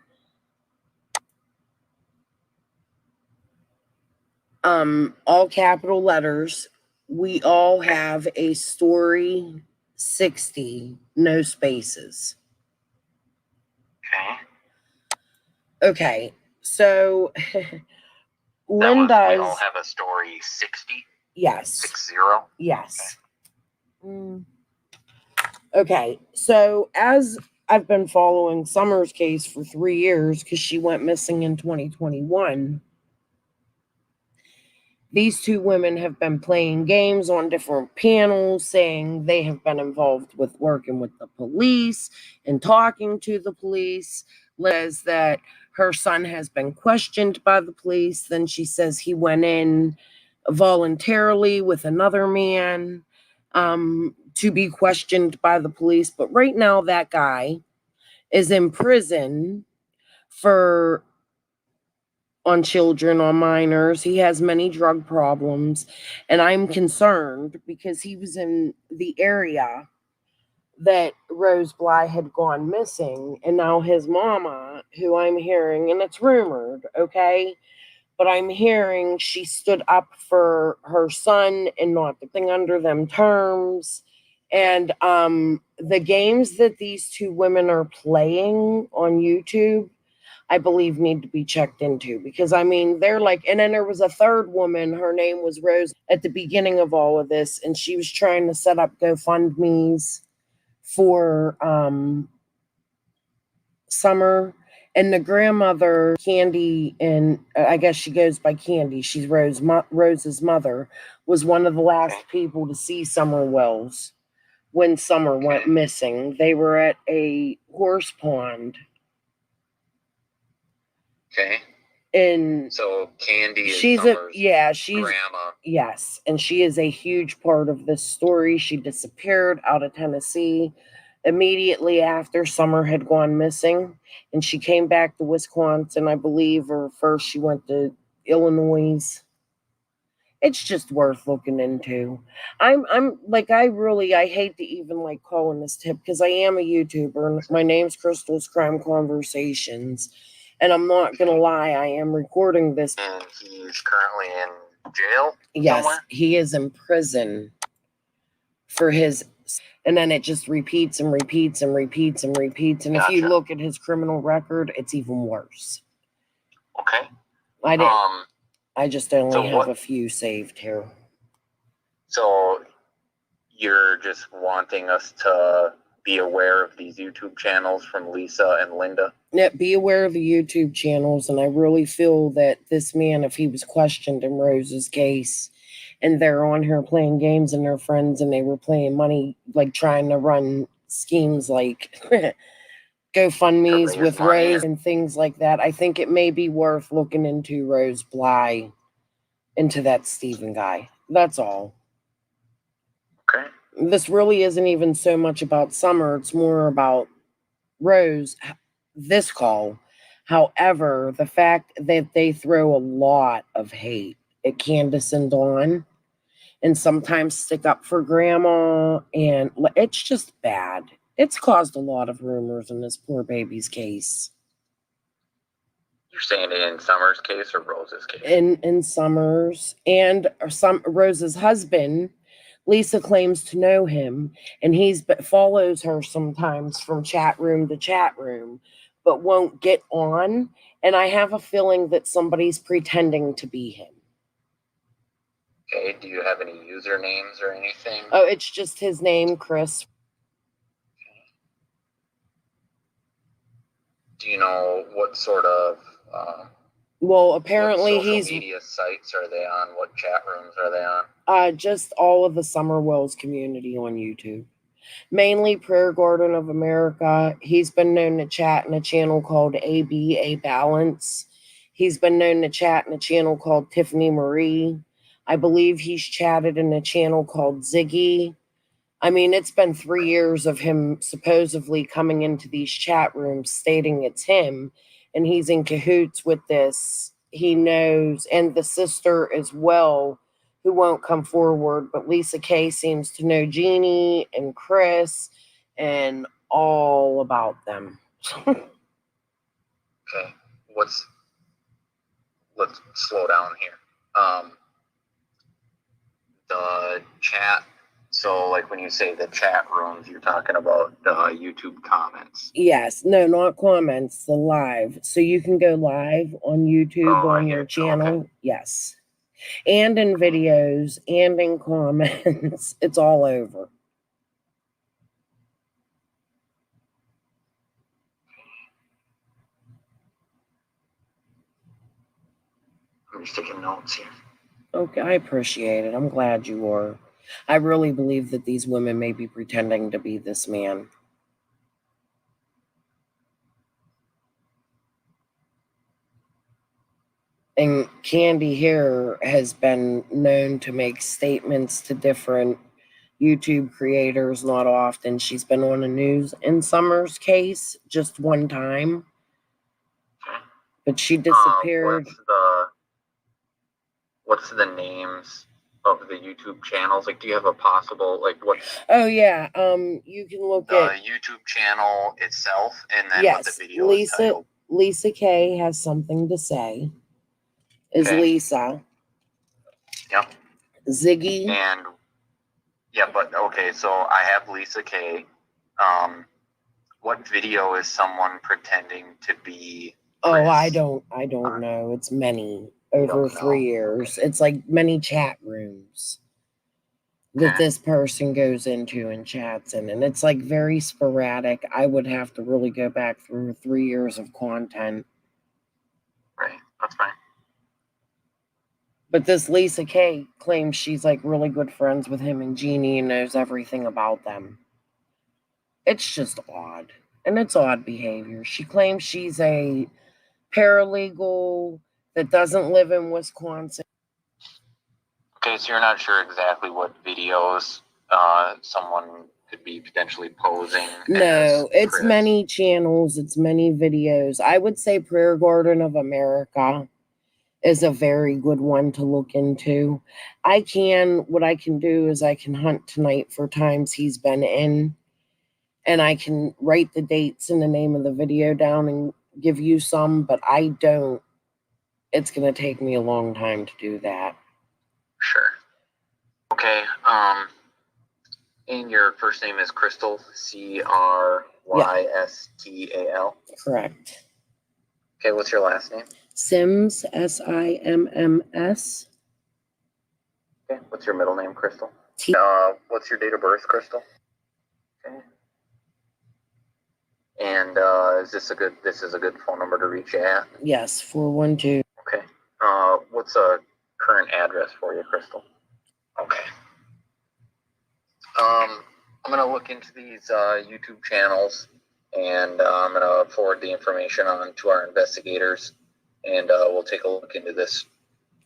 all capital letters. We all have a story 60, no spaces. Okay, so Linda's. We all have a story 60? Yes. 60? Yes. Okay, so as I've been following Summer's case for 3 years because she went missing in 2021, these two women have been playing games on different panels saying they have been involved with working with the police and talking to the police. Says that her son has been questioned by the police. Then she says he went in voluntarily with another man to be questioned by the police. But right now that guy is in prison for on children, on minors. He has many drug problems, and I'm concerned because he was in the area that Rose Bly had gone missing, and now his mama, who I'm hearing, and it's rumored, okay, but I'm hearing she stood up for her son and not thing under them terms. And the games that these two women are playing on YouTube, I believe need to be checked into, because I mean, they're like, and then there was a third woman, her name was Rose at the beginning of all of this, and she was trying to set up GoFundMe's for Summer, and the grandmother, Candy, and I guess she goes by Candy, she's Rose's mother, was one of the last people to see Summer Wells when Summer went missing. They were at a horse pond. Okay. And so Candy is she's Summer's she's grandma. Yes, and she is a huge part of this story. She disappeared out of Tennessee immediately after Summer had gone missing, and she came back to Wisconsin, I believe, or first she went to Illinois. It's just worth looking into. I'm like, I hate to even like calling this tip because I am a YouTuber and my name's Crystal's Crime Conversations. And I'm not going to lie, I am recording this. And he's currently in jail? Yes, somewhere? He is in prison for his, and then it just repeats and repeats and repeats and repeats. And if you look at his criminal record, it's even worse. Okay. I just only have a few saved here. So you're just wanting us to be aware of these YouTube channels from Lisa and Linda? Yeah, be aware of the YouTube channels, and I really feel that this man, if he was questioned in Rose's case, and they're on here playing games and they're friends, and they were playing money, like trying to run schemes like GoFundMe's with Rose and things like that, I think it may be worth looking into Rose Bly, into that Stephen guy. That's all. Okay. This really isn't even so much about Summer. It's more about Rose, this call. However, the fact that they throw a lot of hate at Candace and Dawn and sometimes stick up for Grandma, and it's just bad. It's caused a lot of rumors in this poor baby's case. You're saying in Summer's case or Rose's case? In Summer's, and Rose's husband, Lisa claims to know him, and follows her sometimes from chat room to chat room, but won't get on. And I have a feeling that somebody's pretending to be him. Okay, do you have any usernames or anything? Oh, it's just his name, Chris. Do you know what sort of well, apparently what social media sites are they on? What chat rooms are they on? Just all of the Summer Wells community on YouTube. Mainly Prayer Garden of America. He's been known to chat in a channel called ABA Balance. He's been known to chat in a channel called Tiffany Marie. I believe he's chatted in a channel called Ziggy. I mean, it's been 3 years of him supposedly coming into these chat rooms stating it's him, and he's in cahoots with this. He knows, and the sister as well, who won't come forward, but Lisa K seems to know Jeannie and Chris and all about them. Okay, let's slow down here. the chat. So, like when you say the chat rooms, you're talking about YouTube comments. Yes, no, not comments, the live. So you can go live on YouTube on your channel. Okay. Yes. And in videos and in comments. It's all over. I'm just taking notes here. Okay, I appreciate it. I'm glad you are. I really believe that these women may be pretending to be this man. And Candy here has been known to make statements to different YouTube creators, not often. She's been on the news in Summer's case just one time. But she disappeared. What's the names of the YouTube channels? Like, do you have a possible, like, what? Oh, yeah. You can look at the YouTube channel itself and then yes, what the video is titled. Lisa K has something to say. Is okay. Lisa. Yep. Ziggy. And, yeah, but, okay, so I have Lisa K. What video is someone pretending to be Chris? Oh, I don't know. It's many. Over 3 years. Okay. It's like many chat rooms that this person goes into and chats in. And it's like very sporadic. I would have to really go back through 3 years of content. Right. That's fine. But this Lisa K claims she's like really good friends with him and Jeannie and knows everything about them. It's just odd. And it's odd behavior. She claims she's a paralegal that doesn't live in Wisconsin. Okay, so you're not sure exactly what videos someone could be potentially posing? No, it's many channels. It's many videos. I would say Prayer Garden of America is a very good one to look into. What I can do is I can hunt tonight for times he's been in, and I can write the dates and the name of the video down and give you some, but I don't. It's going to take me a long time to do that. Sure. Okay. And your first name is Crystal, Crystal. Correct. Okay, what's your last name? Sims, Simms. Okay, what's your middle name, Crystal? What's your date of birth, Crystal? Okay. And this is a good phone number to reach you at? Yes, 412. Okay. What's a current address for you, Crystal? Okay. I'm going to look into these YouTube channels, and I'm going to forward the information on to our investigators, and we'll take a look into this.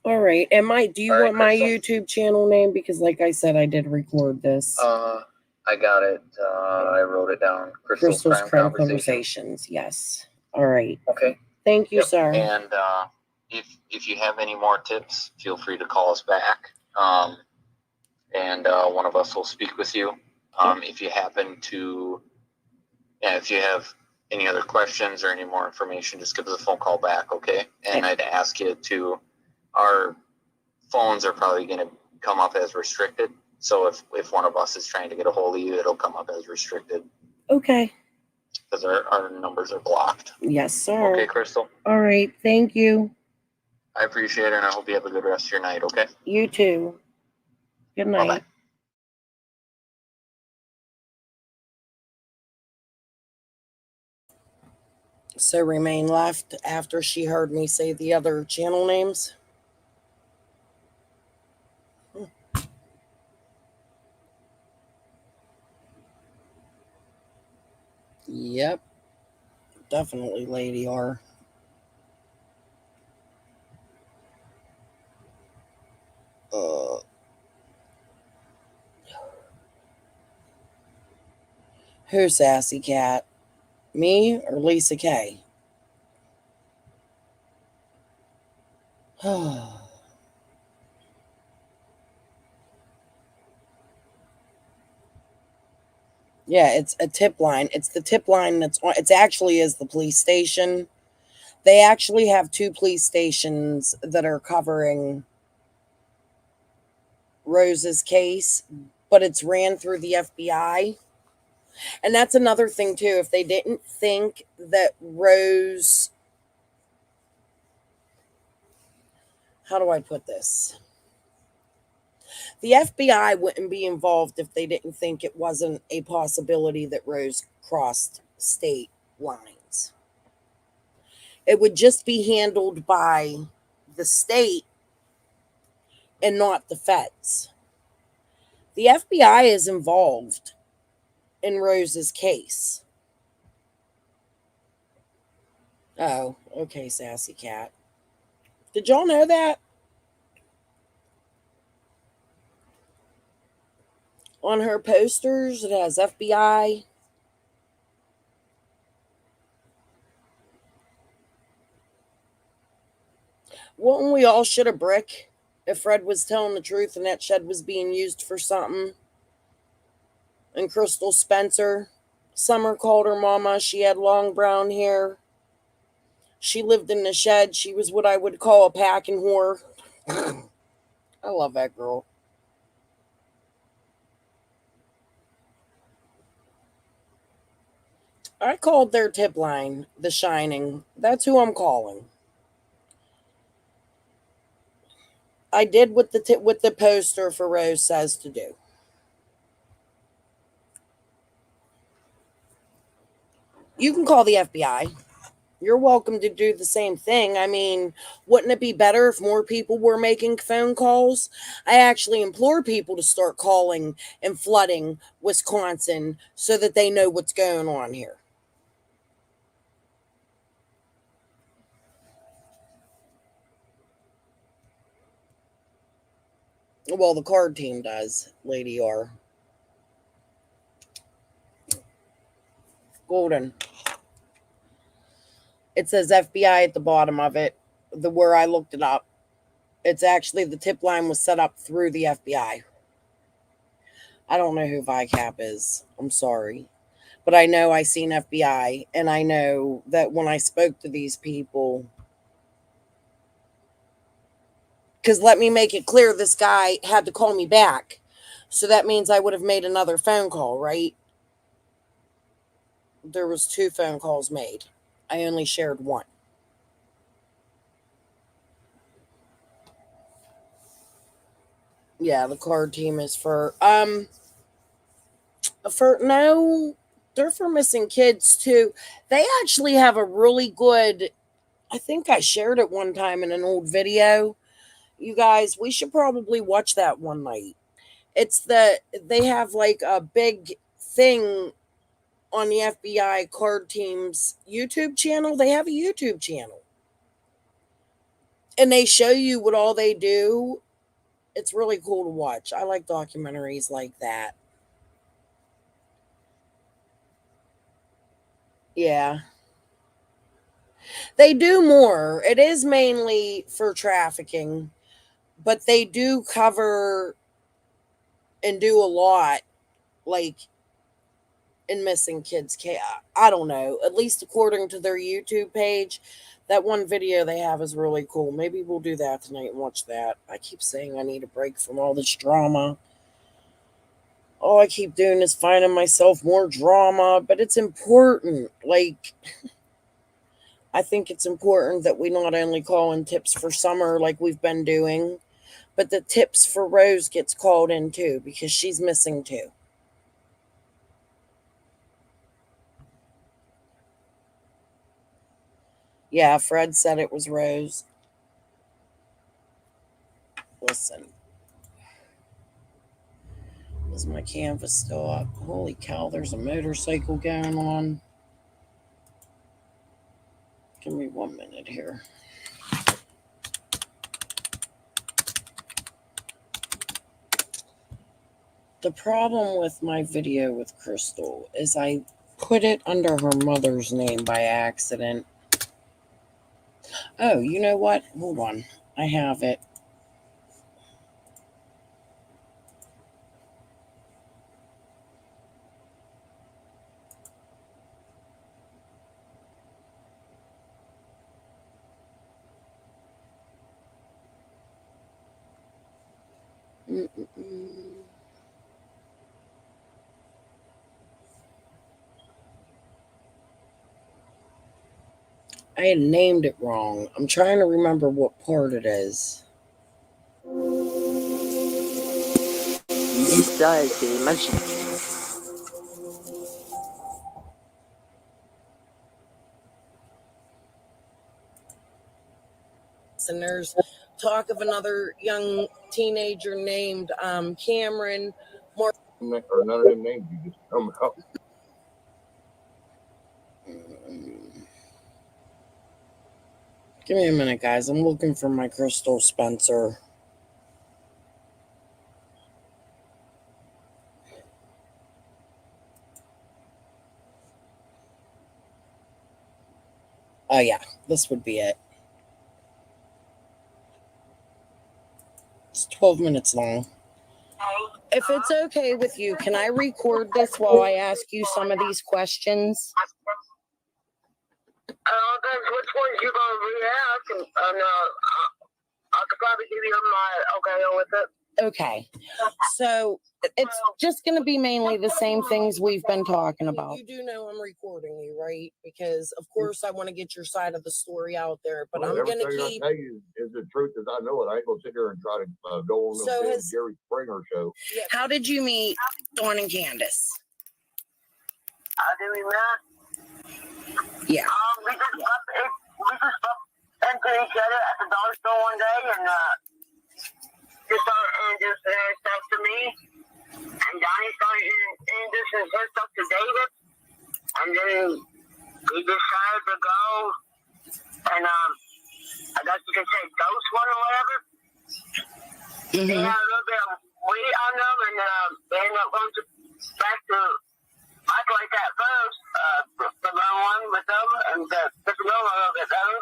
All right. Do you want my YouTube channel name? Because like I said, I did record this. I got it. I wrote it down. Crystal's Crime Conversations. Yes. All right. Okay. Thank you, sir. And if you have any more tips, feel free to call us back. And one of us will speak with you. If you happen to, if you have any other questions or any more information, just give us a phone call back, okay? And I'd ask you to, our phones are probably going to come up as restricted. So if one of us is trying to get a hold of you, it'll come up as restricted. Okay. Because our numbers are blocked. Yes, sir. Okay, Crystal. All right. Thank you. I appreciate it, and I hope you have a good rest of your night, okay? You too. Good night. Bye-bye. So remain left after she heard me say the other channel names. Yep. Definitely Lady R. Who's Sassy Cat? Me or Lisa K? Yeah, it's a tip line. It's the tip line that's on. It's actually is the police station. They actually have 2 police stations that are covering Rose's case, but it's ran through the FBI. And that's another thing too. If they didn't think that Rose, how do I put this? The FBI wouldn't be involved if they didn't think it wasn't a possibility that Rose crossed state lines. It would just be handled by the state and not the feds. The FBI is involved in Rose's case. Oh, okay, sassy cat. Did y'all know that? On her posters, it has FBI. Wouldn't we all shit a brick if Fred was telling the truth and that shed was being used for something? And Crystal Spencer, Summer called her mama. She had long brown hair. She lived in the shed. She was what I would call a packing whore. I love that girl. I called their tip line The Shining. That's who I'm calling. I did what the poster for Rose says to do. You can call the FBI. You're welcome to do the same thing. I mean, wouldn't it be better if more people were making phone calls? I actually implore people to start calling and flooding Wisconsin so that they know what's going on here. Well, the card team does, Lady R. Golden. It says FBI at the bottom of it, where I looked it up. It's actually the tip line was set up through the FBI. I don't know who VICAP is. I'm sorry. But I know I seen FBI, and I know that when I spoke to these people, because let me make it clear, this guy had to call me back. So that means I would have made another phone call, right? There was 2 phone calls made. I only shared one. Yeah, the card team is for no, they're for missing kids too. They actually have a really good, I think I shared it one time in an old video. You guys, we should probably watch that one night. They have like a big thing on the FBI card team's YouTube channel. They have a YouTube channel. And they show you what all they do. It's really cool to watch. I like documentaries like that. Yeah. They do more. It is mainly for trafficking, but they do cover and do a lot, like in missing kids. I don't know. At least according to their YouTube page, that one video they have is really cool. Maybe we'll do that tonight and watch that. I keep saying I need a break from all this drama. All I keep doing is finding myself more drama, but it's important. Like, I think it's important that we not only call in tips for Summer like we've been doing, but the tips for Rose gets called in too, because she's missing too. Yeah, Fred said it was Rose. Listen. Is my canvas still up? Holy cow, there's a motorcycle going on. Give me 1 minute here. The problem with my video with Crystal is I put it under her mother's name by accident. Oh, you know what? Hold on. I have it. I had named it wrong. I'm trying to remember what part it is. Lista est magique. And there's talk of another young teenager named Cameron. Or none of them names you just come out. Give me a minute, guys. I'm looking for my Crystal Spencer. Oh, yeah. This would be it. It's 12 minutes long. If it's okay with you, can I record this while I ask you some of these questions? That's which ones you're going to re-ask, and I could probably give you my okay with it. Okay. So it's just going to be mainly the same things we've been talking about. You do know I'm recording you, right? Because, of course, I want to get your side of the story out there, but I'm going to keep... I tell you is the truth as I know it. I ain't going to sit here and try to go on the Jerry Springer show. How did you meet Dawn and Candace? How did we met? Yeah. We just bumped into each other at the dollar store one day, and just started stuff to me, and Donnie started introducing his stuff to David, and then we decided to go, and I guess you could say ghost one or whatever. They had a little bit of weight on them, and they ended up going back to act like that first, the one with them, and get to know them a little bit better.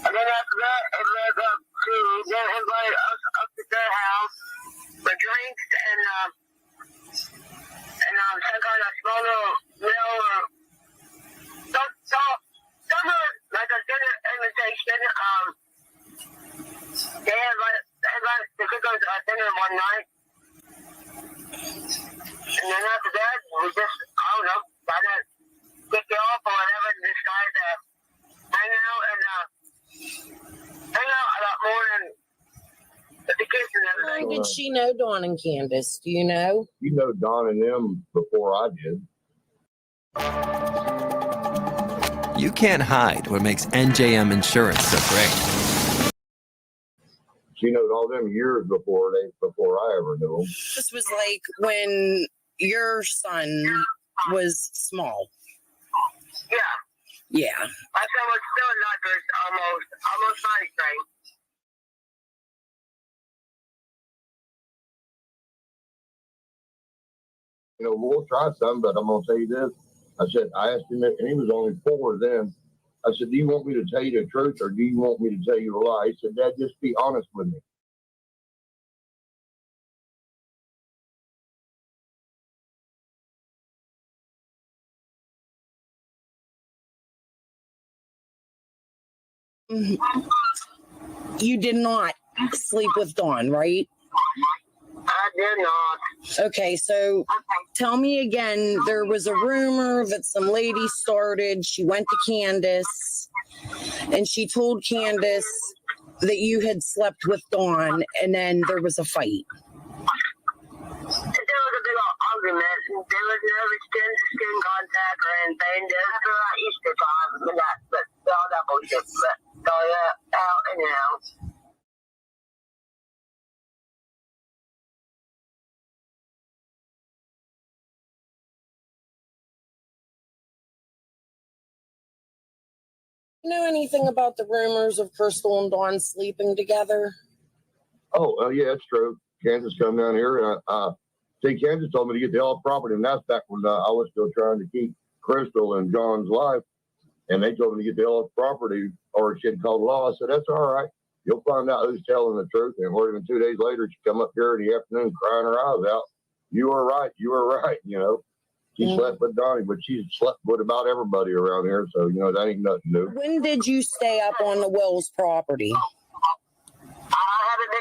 And then after that, it led up to them invited us up to their house for drinks and some kind of small little meal or some like a dinner invitation. They invited the cook us to dinner one night. And then after that, we just, I don't know, kind of kicked it off or whatever and decided to hang out a lot more than the kids and everything. How did she know Dawn and Candace? Do you know? You know Don and them before I did. You can't hide what makes NJM Insurance so great. She knows all them years before I ever knew them. This was like when your son was small. Yeah. Yeah. My son was still not just almost anything. You know, we'll try some, but I'm going to tell you this. I asked him, and he was only 4 then. I said, do you want me to tell you the truth or do you want me to tell you a lie? He said, Dad, just be honest with me. You did not sleep with Dawn, right? I did not. Okay, so tell me again, there was a rumor that some lady started. She went to Candace and she told Candace that you had slept with Dawn and then there was a fight. There was a big argument. There was never skin-to-skin contact or anything. There was around Easter time, but all that bullshit. But out and out. You know anything about the rumors of Crystal and Dawn sleeping together? Oh, yeah, it's true. Kansas come down here. See, Kansas told me to get the off property, and that's back when I was still trying to keep Crystal and John's life. And they told me to get the off property, or she'd called law. I said, that's all right. You'll find out who's telling the truth. And more than 2 days later, she come up here in the afternoon crying her eyes out. You were right. You were right. You know, she slept with Donnie, but she slept with about everybody around here. So, you know, that ain't nothing new. When did you stay up on the Wells property? I haven't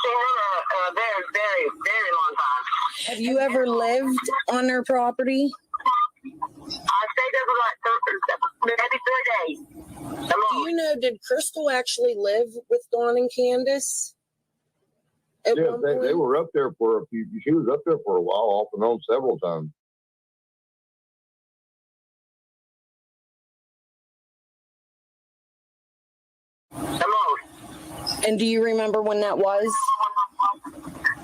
seen her in a very, very long time. Have you ever lived on their property? I stayed there for like maybe 3 days. Do you know, did Crystal actually live with Dawn and Candace? At Yeah, one they point? were up there for a few. She was up there for a while, off and on several times. And do you remember when that was? That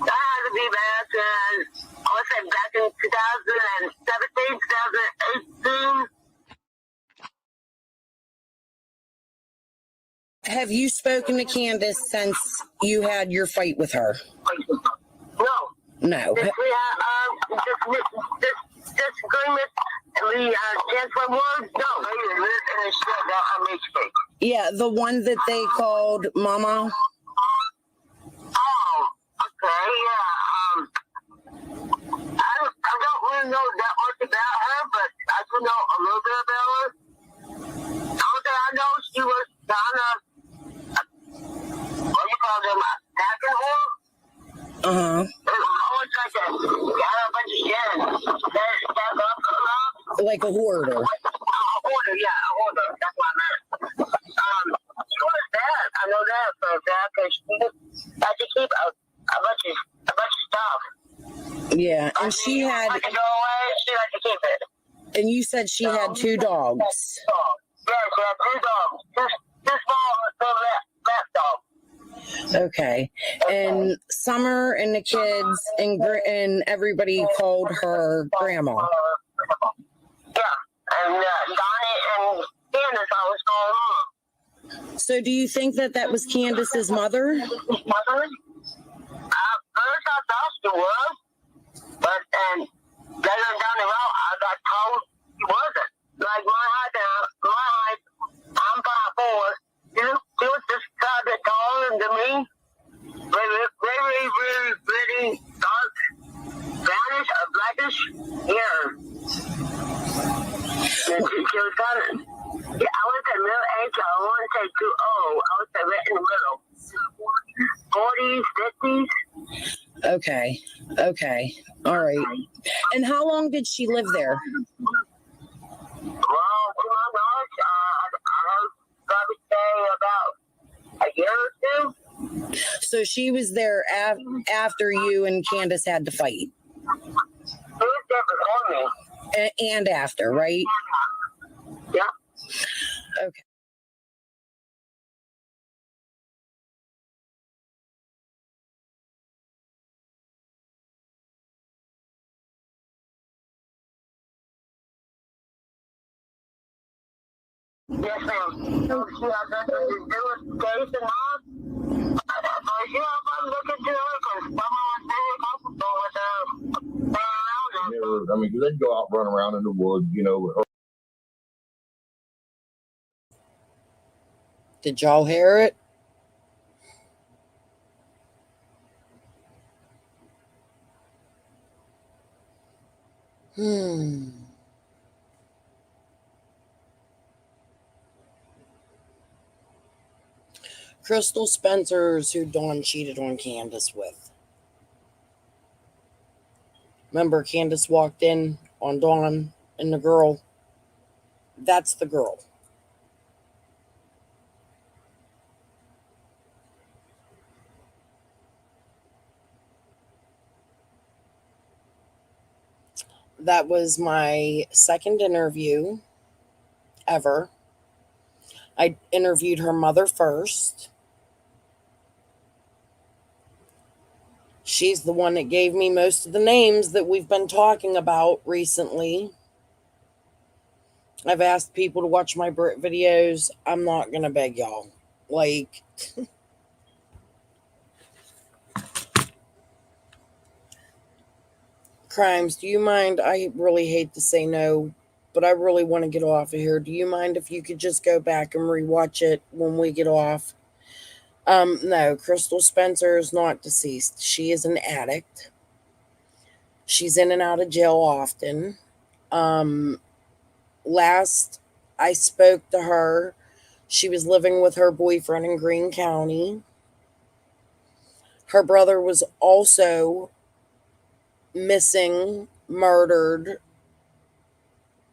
had to be back in, I would say back in 2017, 2018. Have you spoken to Candace since you had your fight with her? No. No. We had disagreement and we transferred words. No, we lived in the shit that I made space. Yeah, the one that they called Mama. Oh, okay, yeah. I don't really know that much about her, but I do know a little bit about her. All that I know, she was kind of, what you call them, attacking her. Uh-huh. Always like a bunch of shit. Stack up a lot. Like a hoarder. A hoarder, yeah, a hoarder. That's what I meant. She was bad. I know that for a fact, because she had to keep a bunch of stuff. Yeah, and she had, Like to go away, she had to keep it. and you said she had 2 dogs. Yeah, she had 2 dogs. Two small and 2 left dogs. Okay. And Summer and the kids and everybody called her grandma. Yeah, and Donnie and Candace always called her. So do you think that that was Candace's mother? First I thought she was, but then later down the road I got told she wasn't. Like my height, I'm 5'4". She was just a bit taller than me. Very, very dark, brownish or blackish hair. And she was kind of, yeah, I wouldn't say middle age, I wouldn't say too old. I would say right in the middle. 40s, 50s. Okay. Okay. All right. And how long did she live there? Well, to my knowledge, I would probably say about a year or 2. So she was there after you and Candace had to fight. She was there before me. And after, right? Yeah. Okay. Yes, ma'am. So she has nothing to do with case and all. But you know, if I'm looking to her, because someone was very comfortable with her being around her. Never, I mean, 'cause they'd go out, run around in the woods, you know. Did y'all hear it? Crystal Spencer's who Dawn cheated on Candace with. Remember, Candace walked in on Dawn and the girl. That's the girl. That was my second interview ever. I interviewed her mother first. She's the one that gave me most of the names that we've been talking about recently. I've asked people to watch my Brit videos. I'm not going to beg y'all. Like, Crimes, do you mind? I really hate to say no, but I really want to get off of here. Do you mind if you could just go back and rewatch it when we get off? No, Crystal Spencer is not deceased. She is an addict. She's in and out of jail often. Last I spoke to her, she was living with her boyfriend in Greene County. Her brother was also missing, murdered,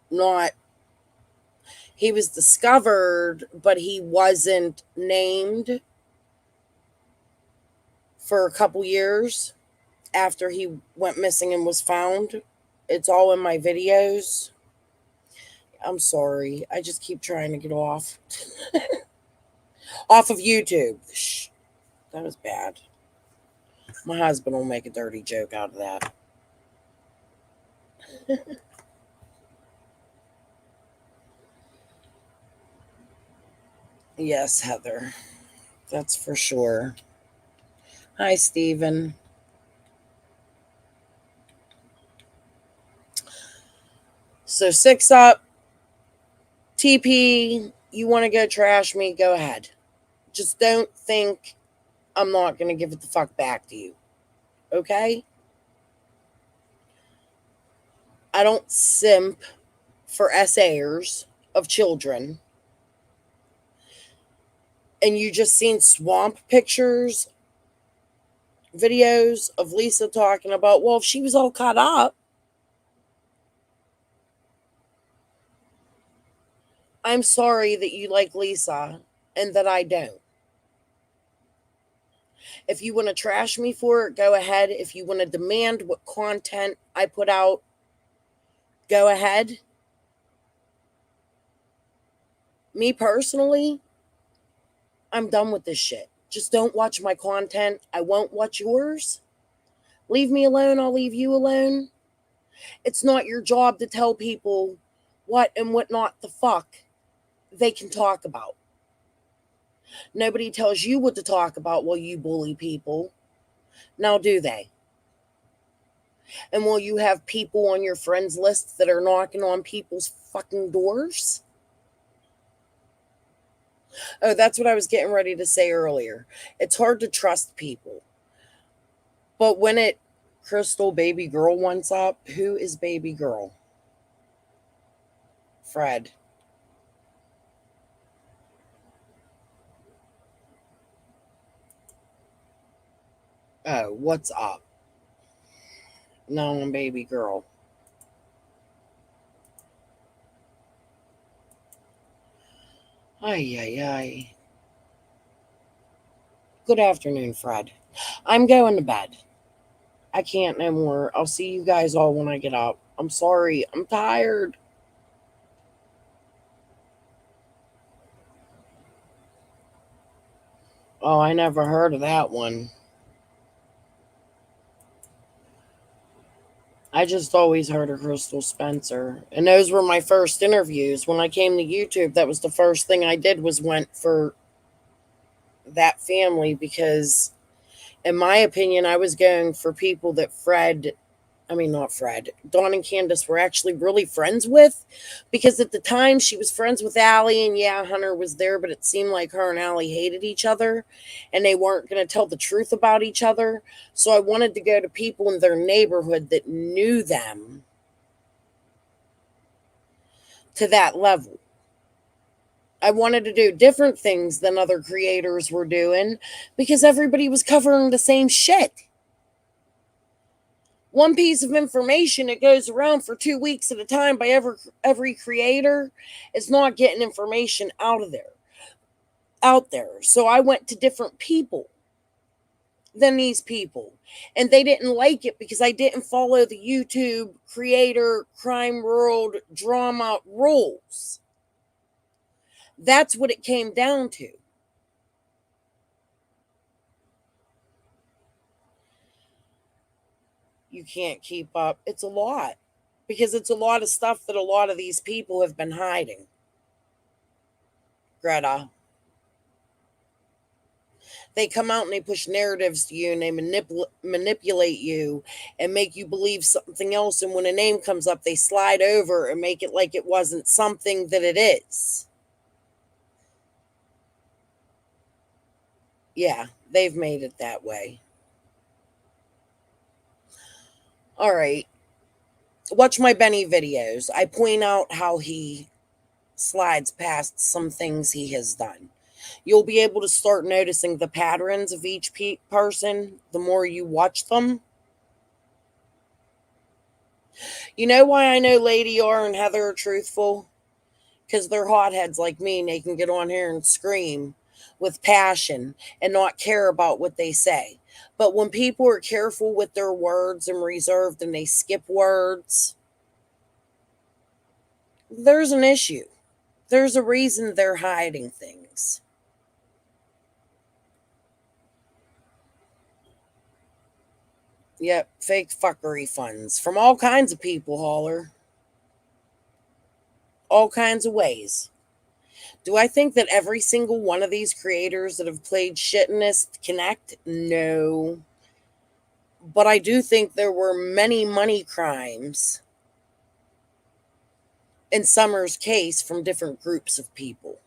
not, he was discovered, but he wasn't named for a couple years after he went missing and was found. It's all in my videos. I'm sorry. I just keep trying to get off. Off of YouTube. Shh, that was bad. My husband will make a dirty joke out of that. Yes, Heather. That's for sure. Hi, Steven. So 6 up. TP, you want to go trash me? Go ahead. Just don't think I'm not going to give it the fuck back to you. Okay? I don't simp for essayers of children. And you just seen swamp pictures, videos of Lisa talking about, well, if she was all caught up, I'm sorry that you like Lisa and that I don't. If you want to trash me for it, go ahead. If you want to demand what content I put out, go ahead. Me personally, I'm done with this shit. Just don't watch my content. I won't watch yours. Leave me alone. I'll leave you alone. It's not your job to tell people what and what not the fuck they can talk about. Nobody tells you what to talk about while you bully people. Now, do they? And will you have people on your friends list that are knocking on people's fucking doors? Oh, that's what I was getting ready to say earlier. It's hard to trust people. But when it, Crystal baby girl wants up, who is baby girl? Fred. Oh, what's up? No, I'm baby girl. Ay, ay, ay. Good afternoon, Fred. I'm going to bed. I can't no more. I'll see you guys all when I get up. I'm sorry. I'm tired. Oh, I never heard of that one. I just always heard of Crystal Spencer. And those were my first interviews. When I came to YouTube, that was the first thing I did was went for that family because, in my opinion, I was going for people that Dawn and Candace were actually really friends with, because at the time she was friends with Allie, and yeah, Hunter was there, but it seemed like her and Allie hated each other and they weren't going to tell the truth about each other. So I wanted to go to people in their neighborhood that knew them to that level. I wanted to do different things than other creators were doing because everybody was covering the same shit. One piece of information that goes around for 2 weeks at a time by every creator is not getting information out there. So I went to different people than these people, and they didn't like it because I didn't follow the YouTube creator crime world drama rules. That's what it came down to. You can't keep up. It's a lot, because it's a lot of stuff that a lot of these people have been hiding. Greta. They come out and they push narratives to you, and they manipulate you and make you believe something else. And when a name comes up, they slide over and make it like it wasn't something that it is. Yeah, they've made it that way. All right. Watch my Benny videos. I point out how he slides past some things he has done. You'll be able to start noticing the patterns of each person the more you watch them. You know why I know Lady R and Heather are truthful? Because they're hotheads like me and they can get on here and scream with passion and not care about what they say. But when people are careful with their words and reserved and they skip words, there's an issue. There's a reason they're hiding things. Yep, fake fuckery funds from all kinds of people, Holler. All kinds of ways. Do I think that every single one of these creators that have played shit in this connect? No. But I do think there were many money crimes in Summer's case from different groups of people.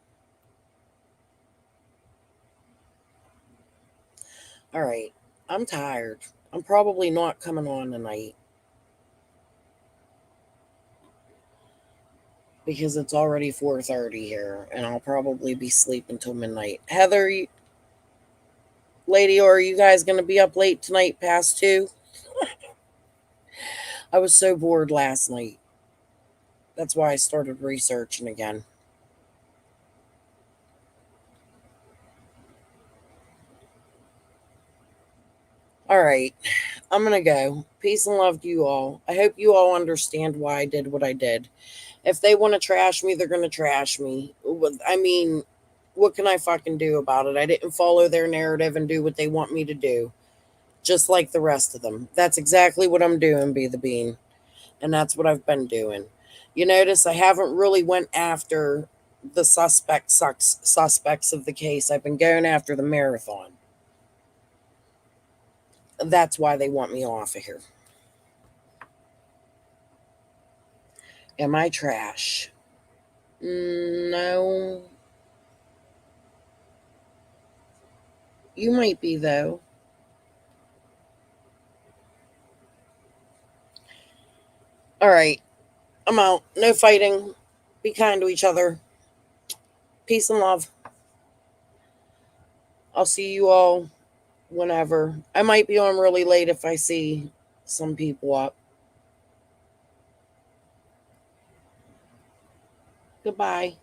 All right, I'm tired. I'm probably not coming on tonight because it's already 4:30 here and I'll probably be sleeping till midnight. Heather, Lady, or are you guys going to be up late tonight past 2? I was so bored last night. That's why I started researching again. All right, I'm going to go. Peace and love to you all. I hope you all understand why I did what I did. If they want to trash me, they're going to trash me. I mean, what can I fucking do about it? I didn't follow their narrative and do what they want me to do, just like the rest of them. That's exactly what I'm doing, Be the Bean. And that's what I've been doing. You notice I haven't really went after the suspects of the case. I've been going after the marathon. That's why they want me off of here. Am I trash? No. You might be, though. All right. I'm out. No fighting. Be kind to each other. Peace and love. I'll see you all whenever. I might be on really late if I see some people up. Goodbye.